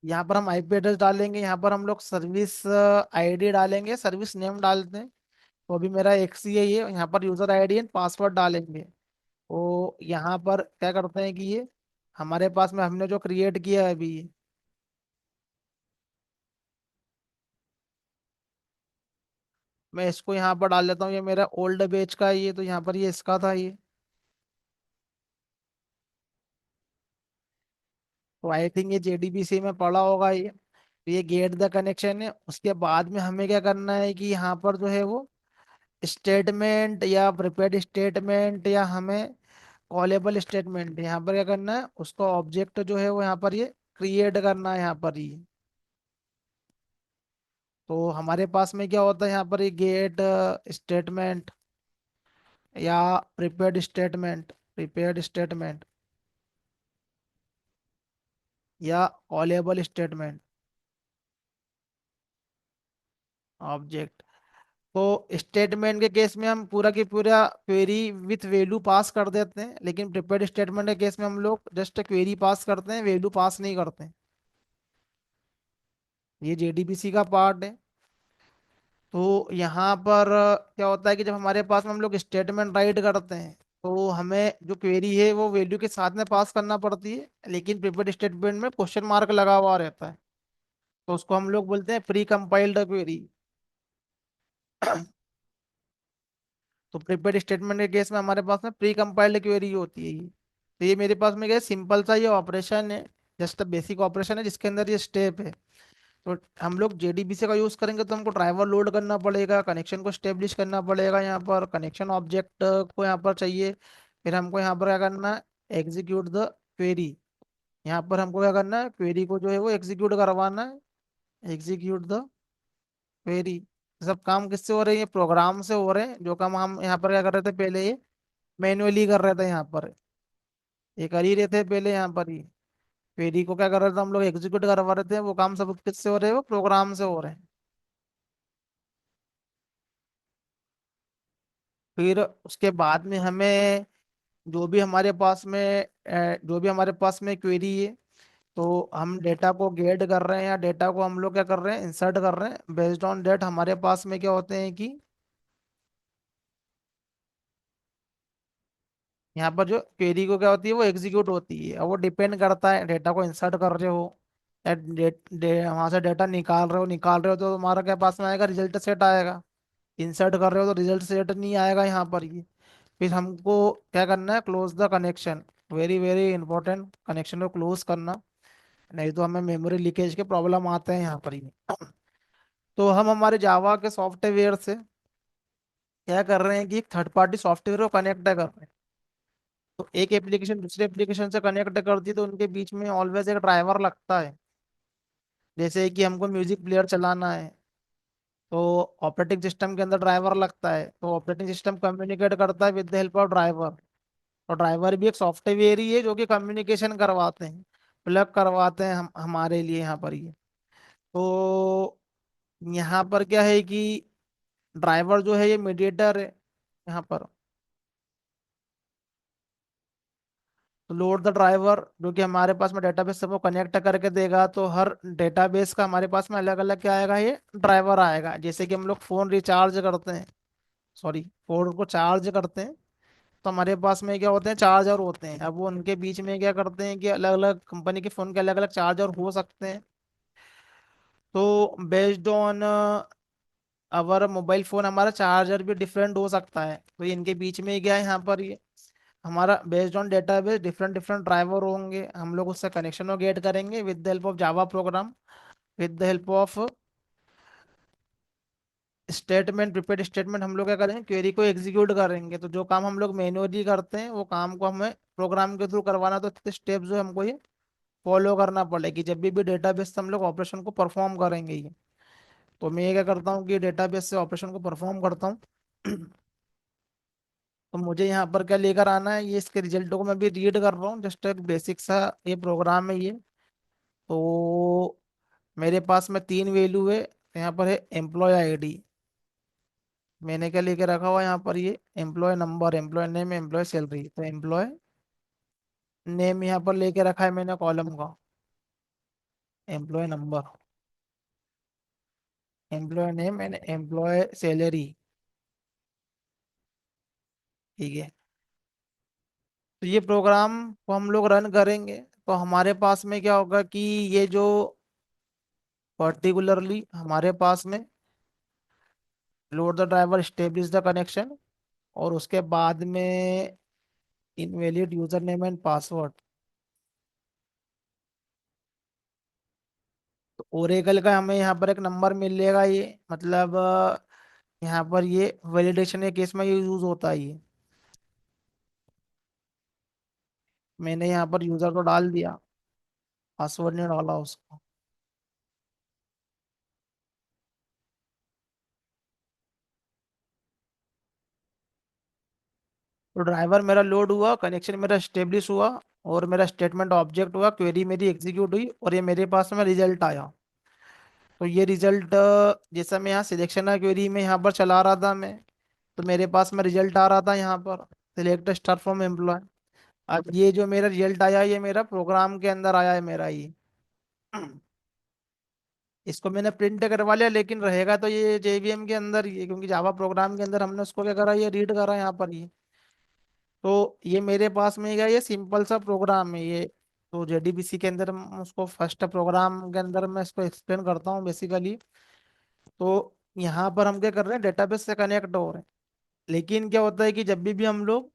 यहाँ पर हम आईपी एड्रेस डालेंगे, यहाँ पर हम लोग सर्विस आईडी डालेंगे, सर्विस नेम डालते हैं। तो अभी मेरा एक्सी है ये, यहाँ पर यूजर आईडी एंड पासवर्ड डालेंगे। तो यहाँ पर क्या करते हैं कि ये हमारे पास में हमने जो क्रिएट किया है अभी, मैं इसको यहाँ पर डाल देता हूँ। ये मेरा ओल्ड बैच का है ये, तो यहाँ पर ये इसका था ये। तो आई थिंक ये जेडीबीसी में पड़ा होगा ये। तो ये गेट द कनेक्शन है। उसके बाद में हमें क्या करना है कि यहाँ पर जो है वो स्टेटमेंट या प्रिपेयर्ड स्टेटमेंट या हमें कॉलेबल स्टेटमेंट, यहाँ पर क्या करना है, उसका ऑब्जेक्ट जो है वो यहाँ पर ये क्रिएट करना है यहाँ पर ही। तो हमारे पास में क्या होता है यहाँ पर, ये गेट स्टेटमेंट या प्रिपेयर्ड स्टेटमेंट या कॉलेबल स्टेटमेंट ऑब्जेक्ट। तो स्टेटमेंट के केस में हम पूरा की पूरा क्वेरी विथ वैल्यू पास कर देते हैं, लेकिन प्रिपेयर्ड स्टेटमेंट के केस में हम लोग जस्ट क्वेरी पास करते हैं, वैल्यू पास नहीं करते हैं। ये जेडीबीसी का पार्ट है। तो यहाँ पर क्या होता है कि जब हमारे पास में हम लोग स्टेटमेंट राइट करते हैं, तो हमें जो क्वेरी है वो वैल्यू के साथ में पास करना पड़ती है, लेकिन प्रिपेयर्ड स्टेटमेंट में क्वेश्चन मार्क लगा हुआ रहता है। तो उसको हम लोग बोलते हैं प्री कंपाइल्ड क्वेरी। तो प्रिपेयर्ड स्टेटमेंट के केस में हमारे पास में प्री कंपाइल्ड क्वेरी होती है ये। तो ये मेरे पास में क्या सिंपल सा ये ऑपरेशन है, जस्ट बेसिक ऑपरेशन है जिसके अंदर ये स्टेप है। तो हम लोग जेडीबीसी का यूज करेंगे तो हमको ड्राइवर लोड करना पड़ेगा, कनेक्शन को स्टेब्लिश करना पड़ेगा, यहाँ पर कनेक्शन ऑब्जेक्ट को यहाँ पर चाहिए। फिर हमको यहाँ पर क्या करना है, एग्जीक्यूट द क्वेरी। यहाँ पर हमको क्या करना है, क्वेरी को जो है वो एग्जीक्यूट करवाना है, एग्जीक्यूट द क्वेरी। सब काम किससे हो रहे हैं, ये प्रोग्राम से हो रहे हैं। जो काम हम यहाँ पर क्या कर रहे थे पहले, ये मैनुअली कर रहे थे यहाँ पर, ये कर ही रहे थे पहले यहाँ पर ही। क्वेरी को क्या कर रहे थे हम लोग, एग्जीक्यूट करवा रहे थे। वो काम सब किससे हो रहे हैं, वो प्रोग्राम से हो रहे हैं। फिर उसके बाद में हमें जो भी हमारे पास में जो भी हमारे पास में क्वेरी है, तो हम डेटा को गेट कर रहे हैं या डेटा को हम लोग क्या कर रहे हैं, इंसर्ट कर रहे हैं। बेस्ड ऑन डेट हमारे पास में क्या होते हैं कि यहाँ पर जो क्वेरी को क्या होती है वो एग्जीक्यूट होती है, और वो डिपेंड करता है डेटा को इंसर्ट कर रहे हो या वहां से डेटा निकाल रहे हो तो तुम्हारा क्या पास में आएगा, रिजल्ट सेट आएगा। इंसर्ट कर रहे हो तो रिजल्ट सेट नहीं आएगा यहाँ पर ये। फिर हमको क्या करना है, close the connection. Very very important, connection को क्लोज करना, नहीं तो हमें मेमोरी लीकेज के प्रॉब्लम आते हैं यहाँ पर ही। तो हम हमारे जावा के सॉफ्टवेयर से क्या कर रहे हैं कि एक थर्ड पार्टी सॉफ्टवेयर को कनेक्ट कर रहे हैं। तो एक एप्लीकेशन दूसरे एप्लीकेशन से कनेक्ट करती है, तो उनके बीच में ऑलवेज एक ड्राइवर लगता है। जैसे कि हमको म्यूजिक प्लेयर चलाना है, तो ऑपरेटिंग सिस्टम के अंदर ड्राइवर लगता है, तो ऑपरेटिंग सिस्टम कम्युनिकेट करता है with the help of driver. और ड्राइवर भी एक सॉफ्टवेयर ही है जो कि कम्युनिकेशन करवाते हैं, प्लग करवाते हैं हम हमारे लिए यहाँ पर ये। तो यहाँ पर क्या है कि ड्राइवर जो है ये मीडिएटर है यहाँ पर। तो लोड द ड्राइवर जो कि हमारे पास में डेटाबेस से वो कनेक्ट करके देगा, तो हर डेटाबेस का हमारे पास में अलग अलग क्या आएगा, ये ड्राइवर आएगा। जैसे कि हम लोग फोन रिचार्ज करते हैं, सॉरी फोन को चार्ज करते हैं, तो हमारे पास में क्या होते हैं, चार्जर होते हैं। अब वो उनके बीच में क्या करते हैं कि अलग अलग कंपनी के फोन के अलग अलग चार्जर हो सकते हैं। तो based on our mobile phone हमारा चार्जर भी डिफरेंट हो सकता है। तो ये इनके बीच में क्या है यहाँ पर, ये हमारा based on database different different driver होंगे, हम लोग उससे कनेक्शन को गेट करेंगे with the help of Java program, with the help of statement, prepared statement. हम लोग क्या करेंगे, क्वेरी को एग्जीक्यूट करेंगे। तो जो काम हम लोग मैन्युअली करते हैं वो काम को हमें प्रोग्राम के थ्रू करवाना, तो स्टेप जो है हमको ये फॉलो करना पड़ेगी जब भी डेटाबेस से हम लोग ऑपरेशन को परफॉर्म करेंगे ये। तो मैं ये क्या करता हूँ कि डेटाबेस से ऑपरेशन को परफॉर्म करता हूँ। तो मुझे यहाँ पर क्या लेकर आना है, ये इसके रिजल्ट को मैं भी रीड कर रहा हूँ, जस्ट एक बेसिक सा ये प्रोग्राम है ये। तो मेरे पास में तीन वैल्यू है, यहाँ पर है एम्प्लॉय आईडी, मैंने क्या लेके रखा हुआ है यहाँ पर, ये employ number, employ name, employ salary. तो एम्प्लॉय नेम यहाँ पर लेके रखा है मैंने कॉलम का, employ number, employ name and employ salary. ठीक है। तो ये प्रोग्राम को हम लोग रन करेंगे, तो हमारे पास में क्या होगा कि ये जो पर्टिकुलरली हमारे पास में load the driver establish the connection, और उसके बाद में invalid user name and password. तो ओरेकल का हमें यहाँ पर एक नंबर मिलेगा, ये मतलब यहाँ पर ये वैलिडेशन के केस में ये यूज होता है ये। मैंने यहाँ पर यूजर तो डाल दिया, पासवर्ड नहीं डाला उसको। तो ड्राइवर मेरा लोड हुआ, कनेक्शन मेरा स्टेब्लिश हुआ, और मेरा स्टेटमेंट ऑब्जेक्ट हुआ, क्वेरी मेरी एग्जीक्यूट हुई, और ये मेरे पास में रिजल्ट आया। तो ये रिजल्ट जैसा मैं यहाँ सिलेक्शन क्वेरी में यहाँ पर चला रहा था मैं, तो मेरे पास में रिजल्ट आ रहा था यहाँ पर सिलेक्ट स्टार फ्रॉम एम्प्लॉय। अब ये जो मेरा रिजल्ट आया, ये मेरा प्रोग्राम के अंदर आया है मेरा ये। इसको मैंने प्रिंट करवा लिया, लेकिन रहेगा तो ये जेवीएम के अंदर ही है, क्योंकि जावा प्रोग्राम के अंदर हमने उसको क्या करा, ये रीड करा यहाँ पर ये। तो ये मेरे पास में क्या, ये सिंपल सा प्रोग्राम है ये। तो जेडीबीसी के अंदर हम उसको फर्स्ट प्रोग्राम के अंदर मैं इसको एक्सप्लेन करता हूँ बेसिकली। तो यहाँ पर हम क्या कर रहे हैं, डेटाबेस से कनेक्ट हो रहे हैं। लेकिन क्या होता है कि जब भी हम लोग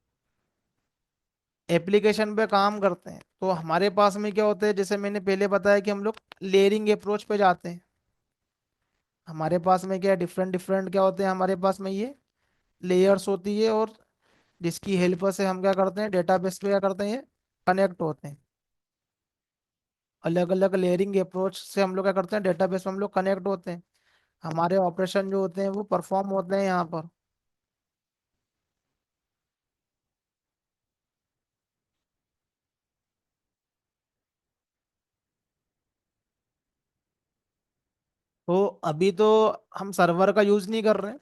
एप्लीकेशन पे काम करते हैं, तो हमारे पास में क्या होता है, जैसे मैंने पहले बताया कि हम लोग लेयरिंग अप्रोच पे जाते हैं। हमारे पास में क्या डिफरेंट डिफरेंट क्या होते हैं, हमारे पास में ये लेयर्स होती है, और जिसकी हेल्प से हम क्या करते हैं, डेटाबेस पे क्या करते हैं, कनेक्ट होते हैं। अलग अलग लेयरिंग अप्रोच से हम लोग क्या करते हैं, डेटाबेस में हम लोग कनेक्ट होते हैं। हमारे ऑपरेशन जो होते हैं वो परफॉर्म होते हैं यहाँ पर। तो अभी तो हम सर्वर का यूज नहीं कर रहे हैं,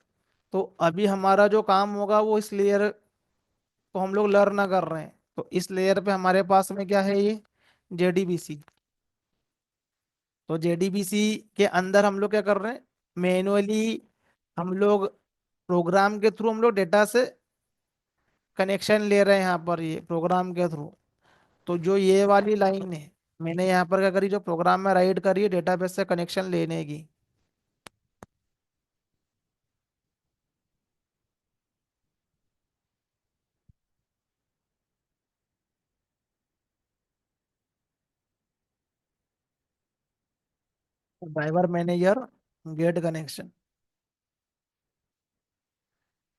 तो अभी हमारा जो काम होगा वो इस लेयर को हम लोग लर्न कर रहे हैं। तो इस लेयर पे हमारे पास में क्या है, ये जेडीबीसी। तो जेडीबीसी के अंदर हम लोग क्या कर रहे हैं, मैनुअली हम लोग प्रोग्राम के थ्रू हम लोग डेटा से कनेक्शन ले रहे हैं यहाँ पर ये प्रोग्राम के थ्रू। तो जो ये वाली लाइन है, मैंने यहाँ पर क्या करी, जो प्रोग्राम में राइट करी है डेटाबेस से कनेक्शन लेने की। Driver manager get connection.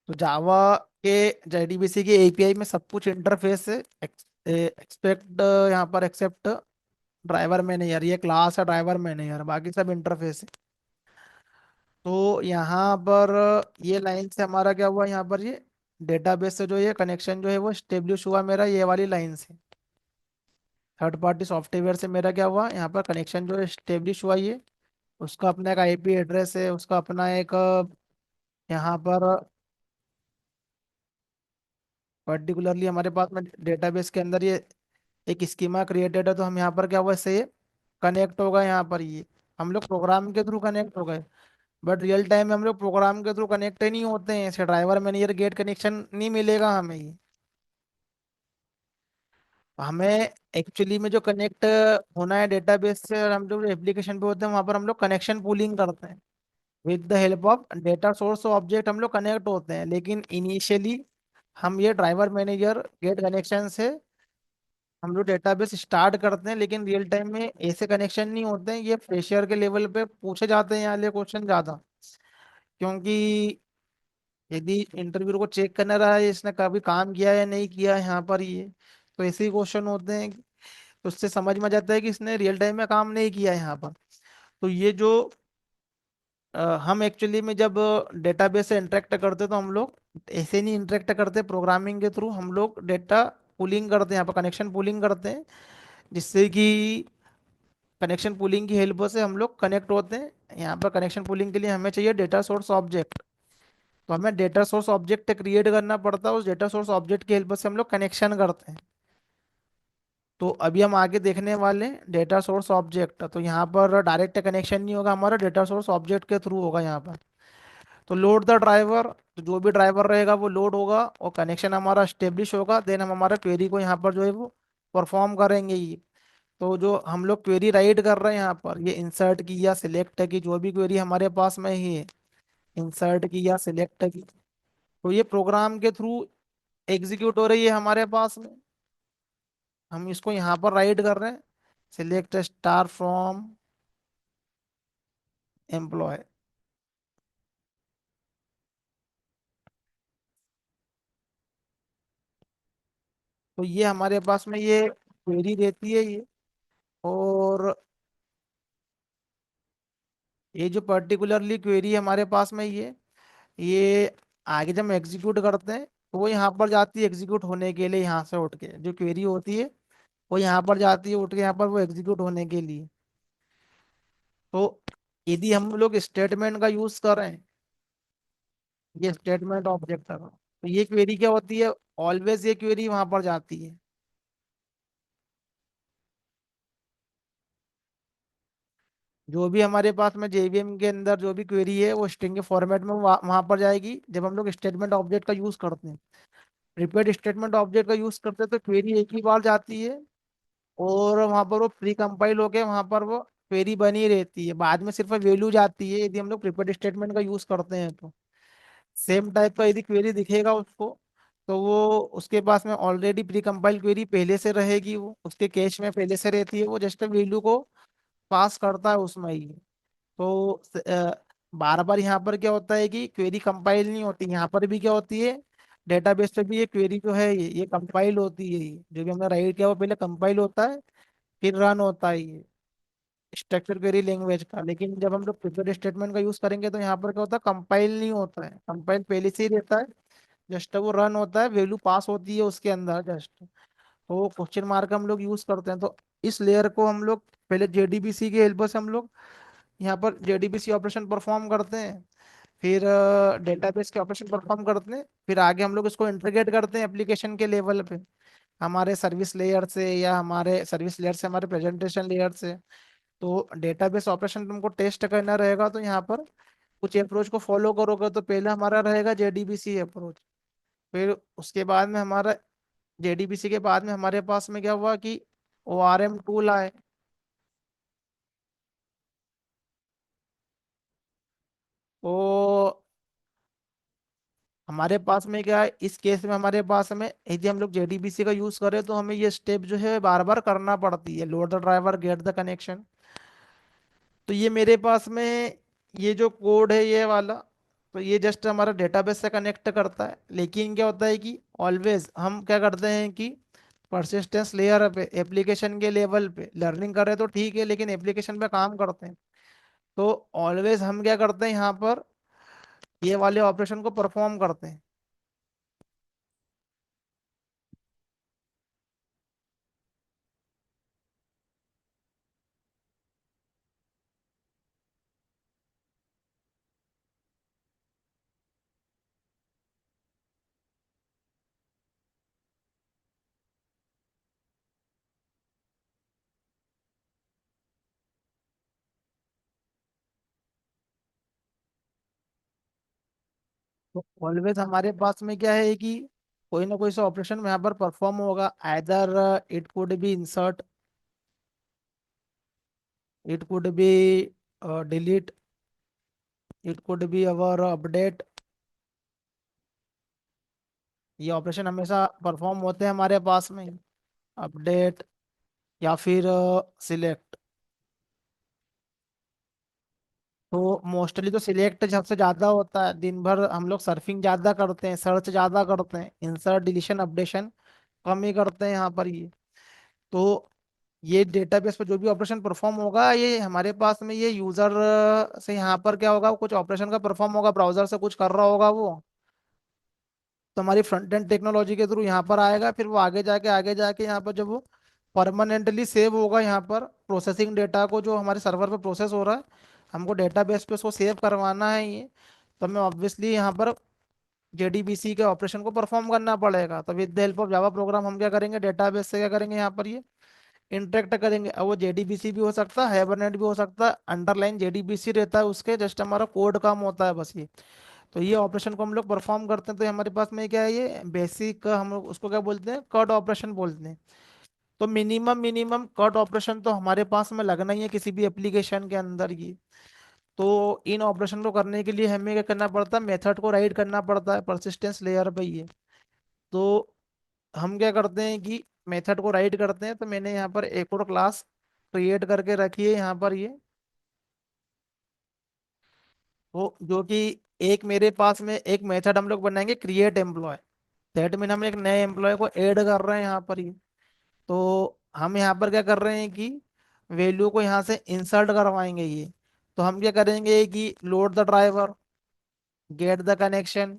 तो जावा के जेडीबीसी के एपीआई में सब कुछ इंटरफेस है, एक्सपेक्ट यहाँ पर एक्सेप्ट ड्राइवर मैनेजर, ये क्लास है ड्राइवर मैनेजर, बाकी सब इंटरफेस है। तो यहाँ पर ये लाइन से हमारा क्या हुआ, यहाँ पर ये डेटाबेस से जो ये कनेक्शन जो है वो स्टेब्लिश हुआ मेरा ये वाली लाइन से। थर्ड पार्टी सॉफ्टवेयर से मेरा क्या हुआ, यहाँ पर कनेक्शन जो है स्टेब्लिश हुआ ये। उसका अपना एक आईपी एड्रेस है, उसका अपना एक यहाँ पर पर्टिकुलरली हमारे पास में डेटाबेस के अंदर ये एक स्कीमा क्रिएटेड है। तो हम यहाँ पर क्या हुआ, इससे ये कनेक्ट होगा यहाँ पर ये। हम लोग प्रोग्राम के थ्रू कनेक्ट हो गए, बट रियल टाइम में हम लोग प्रोग्राम के थ्रू कनेक्ट ही नहीं होते हैं, ऐसे ड्राइवर मैनेजर गेट कनेक्शन नहीं मिलेगा हमें ये। हमें एक्चुअली में जो कनेक्ट होना है डेटाबेस से, और हम जो एप्लीकेशन पे होते हैं वहां पर हम लोग कनेक्शन पूलिंग करते हैं। With the help of data source object हम लोग कनेक्ट होते हैं, लेकिन इनिशियली हम ये ड्राइवर मैनेजर गेट कनेक्शन से हम लोग डेटाबेस स्टार्ट करते हैं। लेकिन रियल टाइम में ऐसे कनेक्शन नहीं होते हैं, ये फ्रेशर के लेवल पे पूछे जाते हैं यहाँ वाले क्वेश्चन ज्यादा। क्योंकि यदि इंटरव्यू को चेक करना रहा है इसने कभी काम किया या नहीं किया है यहाँ पर ये, तो ऐसे ही क्वेश्चन होते हैं। तो उससे समझ में आ जाता है कि इसने रियल टाइम में काम नहीं किया है यहाँ पर। तो ये जो हम एक्चुअली में जब डेटाबेस से इंटरेक्ट करते तो हम लोग ऐसे नहीं इंटरेक्ट करते, प्रोग्रामिंग के थ्रू हम लोग डेटा पुलिंग करते हैं, यहाँ पर कनेक्शन पुलिंग करते हैं। जिससे कि कनेक्शन पुलिंग की हेल्प से हम लोग कनेक्ट होते हैं। यहाँ पर कनेक्शन पुलिंग के लिए हमें चाहिए डेटा सोर्स ऑब्जेक्ट। तो हमें डेटा सोर्स ऑब्जेक्ट क्रिएट करना पड़ता है, उस डेटा सोर्स ऑब्जेक्ट की हेल्प से हम लोग कनेक्शन करते हैं। तो अभी हम आगे देखने वाले हैं डेटा सोर्स ऑब्जेक्ट। तो यहाँ पर डायरेक्ट कनेक्शन नहीं होगा, हमारा डेटा सोर्स ऑब्जेक्ट के थ्रू होगा यहाँ पर। तो लोड द ड्राइवर, तो जो भी ड्राइवर रहेगा वो लोड होगा और कनेक्शन हमारा स्टेब्लिश होगा। देन हम हमारा क्वेरी को यहाँ पर जो है वो परफॉर्म करेंगे ये। तो जो हम लोग क्वेरी राइट कर रहे हैं यहाँ पर, ये इंसर्ट की या सिलेक्ट की जो भी क्वेरी हमारे पास में ही है, इंसर्ट की या सिलेक्ट की, तो ये प्रोग्राम के थ्रू एग्जीक्यूट हो रही है हमारे पास में। हम इसको यहाँ पर राइट कर रहे हैं, सिलेक्ट स्टार फ्रॉम एम्प्लॉय। तो ये हमारे पास में ये क्वेरी रहती है ये। और ये जो पर्टिकुलरली क्वेरी हमारे पास में ये आगे जब हम एग्जीक्यूट करते हैं तो वो यहाँ पर जाती है एग्जीक्यूट होने के लिए। यहाँ से उठ के जो क्वेरी होती है वो यहाँ पर जाती है उठ के यहाँ पर वो एग्जीक्यूट होने के लिए। तो यदि हम लोग स्टेटमेंट का यूज कर रहे हैं, ये स्टेटमेंट ऑब्जेक्ट का, तो ये क्वेरी क्या होती है, ऑलवेज ये क्वेरी वहां पर जाती है। जो भी हमारे पास में जेवीएम के अंदर जो भी क्वेरी है वो स्ट्रिंग के फॉर्मेट में वहां पर जाएगी जब हम लोग स्टेटमेंट ऑब्जेक्ट का यूज करते हैं। रिपीट स्टेटमेंट ऑब्जेक्ट का यूज करते हैं तो क्वेरी एक ही बार जाती है, और वहां पर वो प्री कंपाइल होके वहां पर वो क्वेरी बनी रहती है। बाद में सिर्फ वैल्यू जाती है यदि हम लोग प्रीपेड स्टेटमेंट का यूज करते हैं तो। सेम टाइप का यदि क्वेरी दिखेगा उसको, तो वो उसके पास में ऑलरेडी प्री कंपाइल क्वेरी पहले से रहेगी, वो उसके कैश में पहले से रहती है, वो जस्ट वैल्यू को पास करता है उसमें ही। तो बार बार यहाँ पर क्या होता है कि क्वेरी कंपाइल नहीं होती, यहाँ पर भी क्या होती है, डेटाबेस पे भी ये क्वेरी जो है ये कंपाइल होती है। ये जो भी हमने राइट किया वो पहले कंपाइल होता है, फिर रन होता है ये स्ट्रक्चर क्वेरी लैंग्वेज का। लेकिन जब हम लोग प्रिपेयर स्टेटमेंट का यूज करेंगे तो यहाँ पर क्या होता है, कंपाइल नहीं होता है, कंपाइल पहले से ही रहता है, जस्ट वो रन होता है, वैल्यू पास होती है उसके अंदर जस्ट। तो क्वेश्चन मार्क हम लोग यूज करते हैं। तो इस लेयर को हम लोग पहले जेडीबीसी की हेल्प से हम लोग यहाँ पर जेडीबीसी ऑपरेशन परफॉर्म करते हैं, फिर डेटाबेस के ऑपरेशन परफॉर्म करते हैं, फिर आगे हम लोग इसको इंटीग्रेट करते हैं एप्लीकेशन के लेवल पे हमारे सर्विस लेयर से, या हमारे सर्विस लेयर से हमारे प्रेजेंटेशन लेयर से। तो डेटाबेस ऑपरेशन तुमको टेस्ट करना रहेगा तो यहाँ पर कुछ अप्रोच को फॉलो करोगे। तो पहले हमारा रहेगा जेडीबीसी अप्रोच, फिर उसके बाद में हमारा जेडीबीसी के बाद में हमारे पास में क्या हुआ कि ORM टूल आए। तो हमारे पास में क्या है, इस केस में हमारे पास में यदि हम लोग जेडीबीसी का यूज करें तो हमें ये स्टेप जो है बार बार करना पड़ती है, load the driver get the connection. तो ये मेरे पास में ये जो कोड है ये वाला, तो ये जस्ट हमारा डेटाबेस से कनेक्ट करता है। लेकिन क्या होता है कि ऑलवेज हम क्या करते हैं कि परसिस्टेंस लेयर पे एप्लीकेशन के लेवल पे लर्निंग कर रहे हैं तो ठीक है, लेकिन एप्लीकेशन पे काम करते हैं तो ऑलवेज हम क्या करते हैं यहाँ पर, ये वाले ऑपरेशन को परफॉर्म करते हैं। तो ऑलवेज हमारे पास में क्या है कि कोई ना कोई सा ऑपरेशन यहाँ पर परफॉर्म होगा, either it could be insert, it could be delete, it could be our update. ये ऑपरेशन हमेशा परफॉर्म होते हैं हमारे पास में, अपडेट या फिर सिलेक्ट। तो मोस्टली तो सिलेक्ट सबसे ज्यादा होता है, दिन भर हम लोग सर्फिंग ज्यादा करते हैं, सर्च ज्यादा करते हैं, इंसर्ट डिलीशन अपडेशन कम ही करते हैं यहाँ पर ये। तो ये डेटाबेस पर जो भी ऑपरेशन परफॉर्म होगा, ये हमारे पास में ये यूजर से यहाँ पर क्या होगा, कुछ ऑपरेशन का परफॉर्म होगा, ब्राउजर से कुछ कर रहा होगा वो, तो हमारी फ्रंट एंड टेक्नोलॉजी के थ्रू यहाँ पर आएगा, फिर वो आगे जाके यहाँ पर जब वो परमानेंटली सेव होगा, यहाँ पर प्रोसेसिंग डेटा को जो हमारे सर्वर पे प्रोसेस हो रहा है, हमको डेटाबेस पे उसको सेव करवाना है ये। तो हमें ऑब्वियसली यहाँ पर जेडीबीसी के ऑपरेशन को परफॉर्म करना पड़ेगा। तो with the help of Java program हम क्या करेंगे, डेटाबेस से क्या करेंगे, यहाँ पर ये इंटरेक्ट करेंगे। अब वो जेडीबीसी भी हो सकता है, हाइबरनेट भी हो सकता है, अंडरलाइन जेडीबीसी रहता है उसके, जस्ट हमारा कोड काम होता है बस ये। तो ये ऑपरेशन को हम लोग परफॉर्म करते हैं। तो हमारे पास में क्या है, ये बेसिक हम लोग उसको क्या बोलते हैं, कट ऑपरेशन बोलते हैं। तो मिनिमम मिनिमम कट ऑपरेशन तो हमारे पास में लगना ही है किसी भी एप्लीकेशन के अंदर ये। तो इन ऑपरेशन को करने के लिए हमें क्या करना पड़ता है, मेथड को राइट करना पड़ता है परसिस्टेंस लेयर पे ये। तो हम क्या करते हैं कि मेथड को राइट करते हैं। तो मैंने यहाँ पर एक और क्लास क्रिएट करके रखी है यहाँ पर ये, वो जो कि एक मेरे पास में एक मेथड हम लोग बनाएंगे, क्रिएट एम्प्लॉय। दैट मीन हम एक नए एम्प्लॉय को ऐड कर रहे हैं यहाँ पर ही। तो हम यहाँ पर क्या कर रहे हैं कि वैल्यू को यहाँ से इंसर्ट करवाएंगे ये। तो हम क्या करेंगे कि load the driver, get the connection,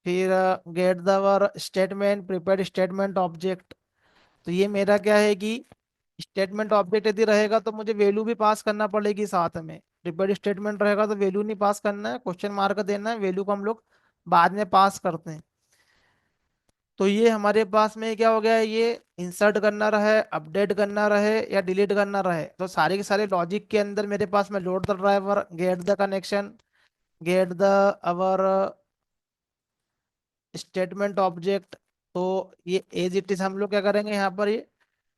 फिर get the statement, prepared statement object. तो ये मेरा क्या है कि स्टेटमेंट ऑब्जेक्ट यदि रहेगा तो मुझे वैल्यू भी पास करना पड़ेगी साथ में। प्रिपेयर्ड स्टेटमेंट रहेगा तो वैल्यू नहीं पास करना है, क्वेश्चन मार्क देना है, वैल्यू को हम लोग बाद में पास करते हैं। तो ये हमारे पास में क्या हो गया है, ये इंसर्ट करना रहे, अपडेट करना रहे या डिलीट करना रहे, तो सारे के सारे लॉजिक के अंदर मेरे पास में load the driver, get the connection, get the our statement object. तो ये एज इट इज हम लोग क्या करेंगे यहाँ पर, ये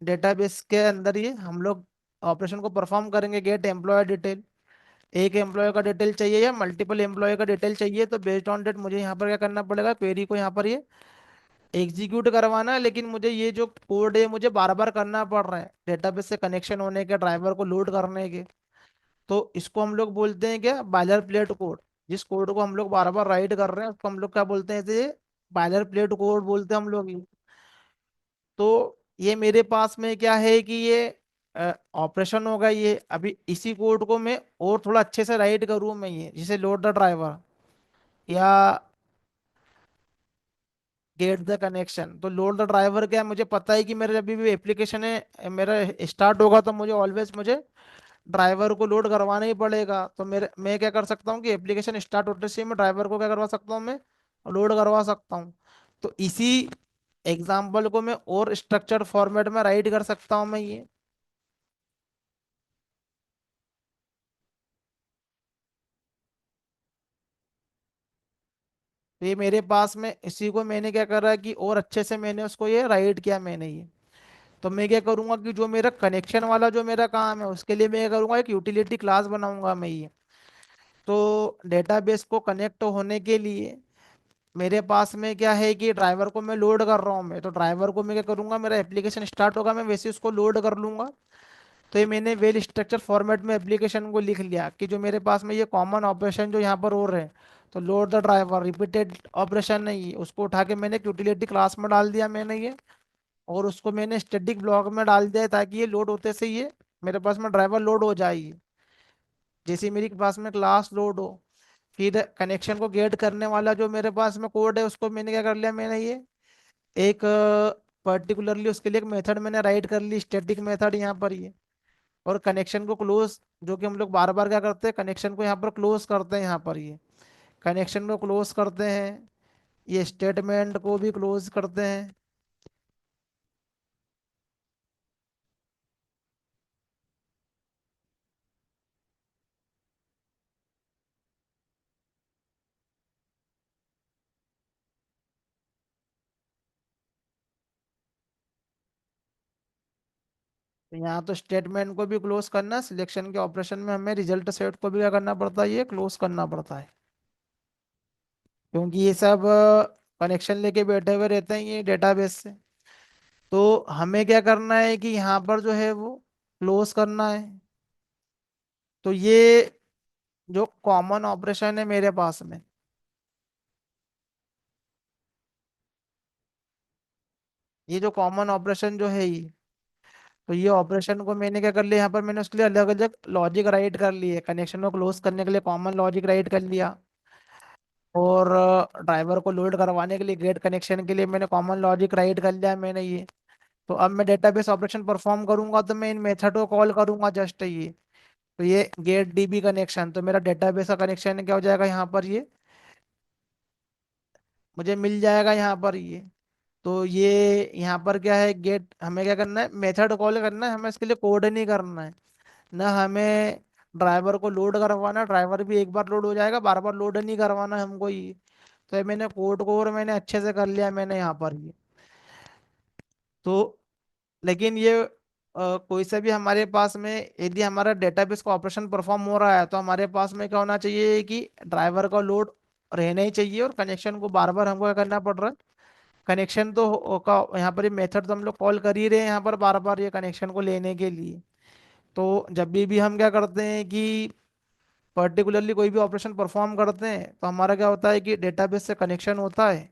डेटाबेस के अंदर ये हम लोग ऑपरेशन को परफॉर्म करेंगे। गेट एम्प्लॉय डिटेल, एक एम्प्लॉय का डिटेल चाहिए या मल्टीपल एम्प्लॉय का डिटेल चाहिए, तो बेस्ड ऑन डेट मुझे यहाँ पर क्या करना पड़ेगा, क्वेरी को यहाँ पर ये एग्जीक्यूट करवाना है। लेकिन मुझे ये जो कोड है मुझे बार बार करना पड़ रहा है डेटाबेस से कनेक्शन होने के, ड्राइवर को लोड करने के। तो इसको हम लोग बोलते हैं क्या, बायलर प्लेट कोड। जिस कोड को हम लोग बार बार राइट कर रहे हैं उसको हम लोग क्या बोलते हैं, इसे बायलर प्लेट कोड बोलते हैं हम लोग ये। तो ये मेरे पास में क्या है कि ये ऑपरेशन होगा ये। अभी इसी कोड को मैं और थोड़ा अच्छे से राइट करूँ मैं ये, जिसे लोड द ड्राइवर या गेट द कनेक्शन। तो लोड द ड्राइवर क्या है, मुझे पता है कि मेरे जब भी एप्लीकेशन है मेरा स्टार्ट होगा तो मुझे ड्राइवर को लोड करवाना ही पड़ेगा। तो मैं क्या कर सकता हूँ कि एप्लीकेशन स्टार्ट होते से ही मैं ड्राइवर को क्या करवा सकता हूँ, मैं लोड करवा सकता हूँ। तो इसी एग्जाम्पल को मैं और स्ट्रक्चर्ड फॉर्मेट में राइट कर सकता हूँ मैं ये। तो ये मेरे पास में इसी को मैंने क्या करा कि और अच्छे से मैंने उसको ये राइट किया मैंने ये। तो मैं क्या करूंगा कि जो मेरा कनेक्शन वाला जो मेरा काम है उसके लिए मैं क्या करूंगा, एक यूटिलिटी क्लास बनाऊंगा मैं ये। तो डेटाबेस को कनेक्ट होने के लिए मेरे पास में क्या है कि ड्राइवर को मैं लोड कर रहा हूँ मैं, तो ड्राइवर को मैं क्या करूंगा, मेरा एप्लीकेशन स्टार्ट होगा मैं वैसे ही उसको लोड कर लूंगा। तो ये मैंने वेल स्ट्रक्चर फॉर्मेट में एप्लीकेशन को लिख लिया कि जो मेरे पास में ये कॉमन ऑपरेशन जो यहाँ पर हो रहे हैं, तो load the driver repeated operation नहीं है, उसको उठा के मैंने यूटिलिटी क्लास में डाल दिया मैंने ये। और उसको मैंने स्टैटिक ब्लॉक में डाल दिया है ताकि ये लोड होते से ये मेरे पास में ड्राइवर लोड हो जाएगी। जैसे मेरे पास में क्लास लोड हो, फिर कनेक्शन को गेट करने वाला जो मेरे पास में कोड है उसको मैंने क्या कर लिया, मैंने ये एक पर्टिकुलरली उसके लिए एक मेथड मैंने राइट कर ली, स्टैटिक मेथड यहाँ पर ये। और कनेक्शन को क्लोज, जो कि हम लोग बार बार क्या करते हैं, कनेक्शन को यहाँ पर क्लोज करते हैं, यहाँ पर ये कनेक्शन को क्लोज करते हैं, ये स्टेटमेंट को भी क्लोज करते हैं। तो यहाँ तो स्टेटमेंट को भी क्लोज करना, सिलेक्शन के ऑपरेशन में हमें रिजल्ट सेट को भी क्या करना पड़ता है, ये क्लोज करना पड़ता है। क्योंकि ये सब कनेक्शन लेके बैठे हुए रहते हैं ये डेटाबेस से। तो हमें क्या करना है कि यहाँ पर जो है वो क्लोज करना है। तो ये जो कॉमन ऑपरेशन है मेरे पास में, ये जो कॉमन ऑपरेशन जो है ये, तो ये ऑपरेशन को मैंने क्या कर लिया, यहाँ पर मैंने उसके लिए अलग अलग लॉजिक राइट कर लिए, कनेक्शन को क्लोज करने के लिए कॉमन लॉजिक राइट कर लिया, और ड्राइवर को लोड करवाने के लिए गेट कनेक्शन के लिए मैंने कॉमन लॉजिक राइट कर लिया मैंने ये। तो अब मैं डेटाबेस ऑपरेशन परफॉर्म करूंगा तो मैं इन मेथड को कॉल करूंगा जस्ट ये। तो ये गेट डीबी कनेक्शन, तो मेरा डेटाबेस का कनेक्शन क्या हो जाएगा यहाँ पर, ये मुझे मिल जाएगा यहाँ पर ये। तो ये यहाँ पर क्या है, गेट हमें क्या करना है, मेथड कॉल करना है, हमें इसके लिए कोड नहीं करना है ना, हमें ड्राइवर को लोड करवाना, ड्राइवर भी एक बार लोड हो जाएगा, बार बार लोड नहीं करवाना है हमको ये। तो ये मैंने कोड को और मैंने अच्छे से कर लिया मैंने यहाँ पर ये। तो लेकिन ये कोई से भी हमारे पास में, यदि हमारा डेटाबेस का ऑपरेशन परफॉर्म हो रहा है तो हमारे पास में क्या होना चाहिए कि ड्राइवर का लोड रहना ही चाहिए, और कनेक्शन को बार बार हमको क्या करना पड़ रहा है, कनेक्शन तो का यहाँ पर ये मेथड तो हम लोग कॉल कर ही रहे हैं यहाँ पर बार बार ये कनेक्शन को लेने के लिए। तो जब भी हम क्या करते हैं कि पर्टिकुलरली कोई भी ऑपरेशन परफॉर्म करते हैं तो हमारा क्या होता है कि डेटाबेस से कनेक्शन होता है,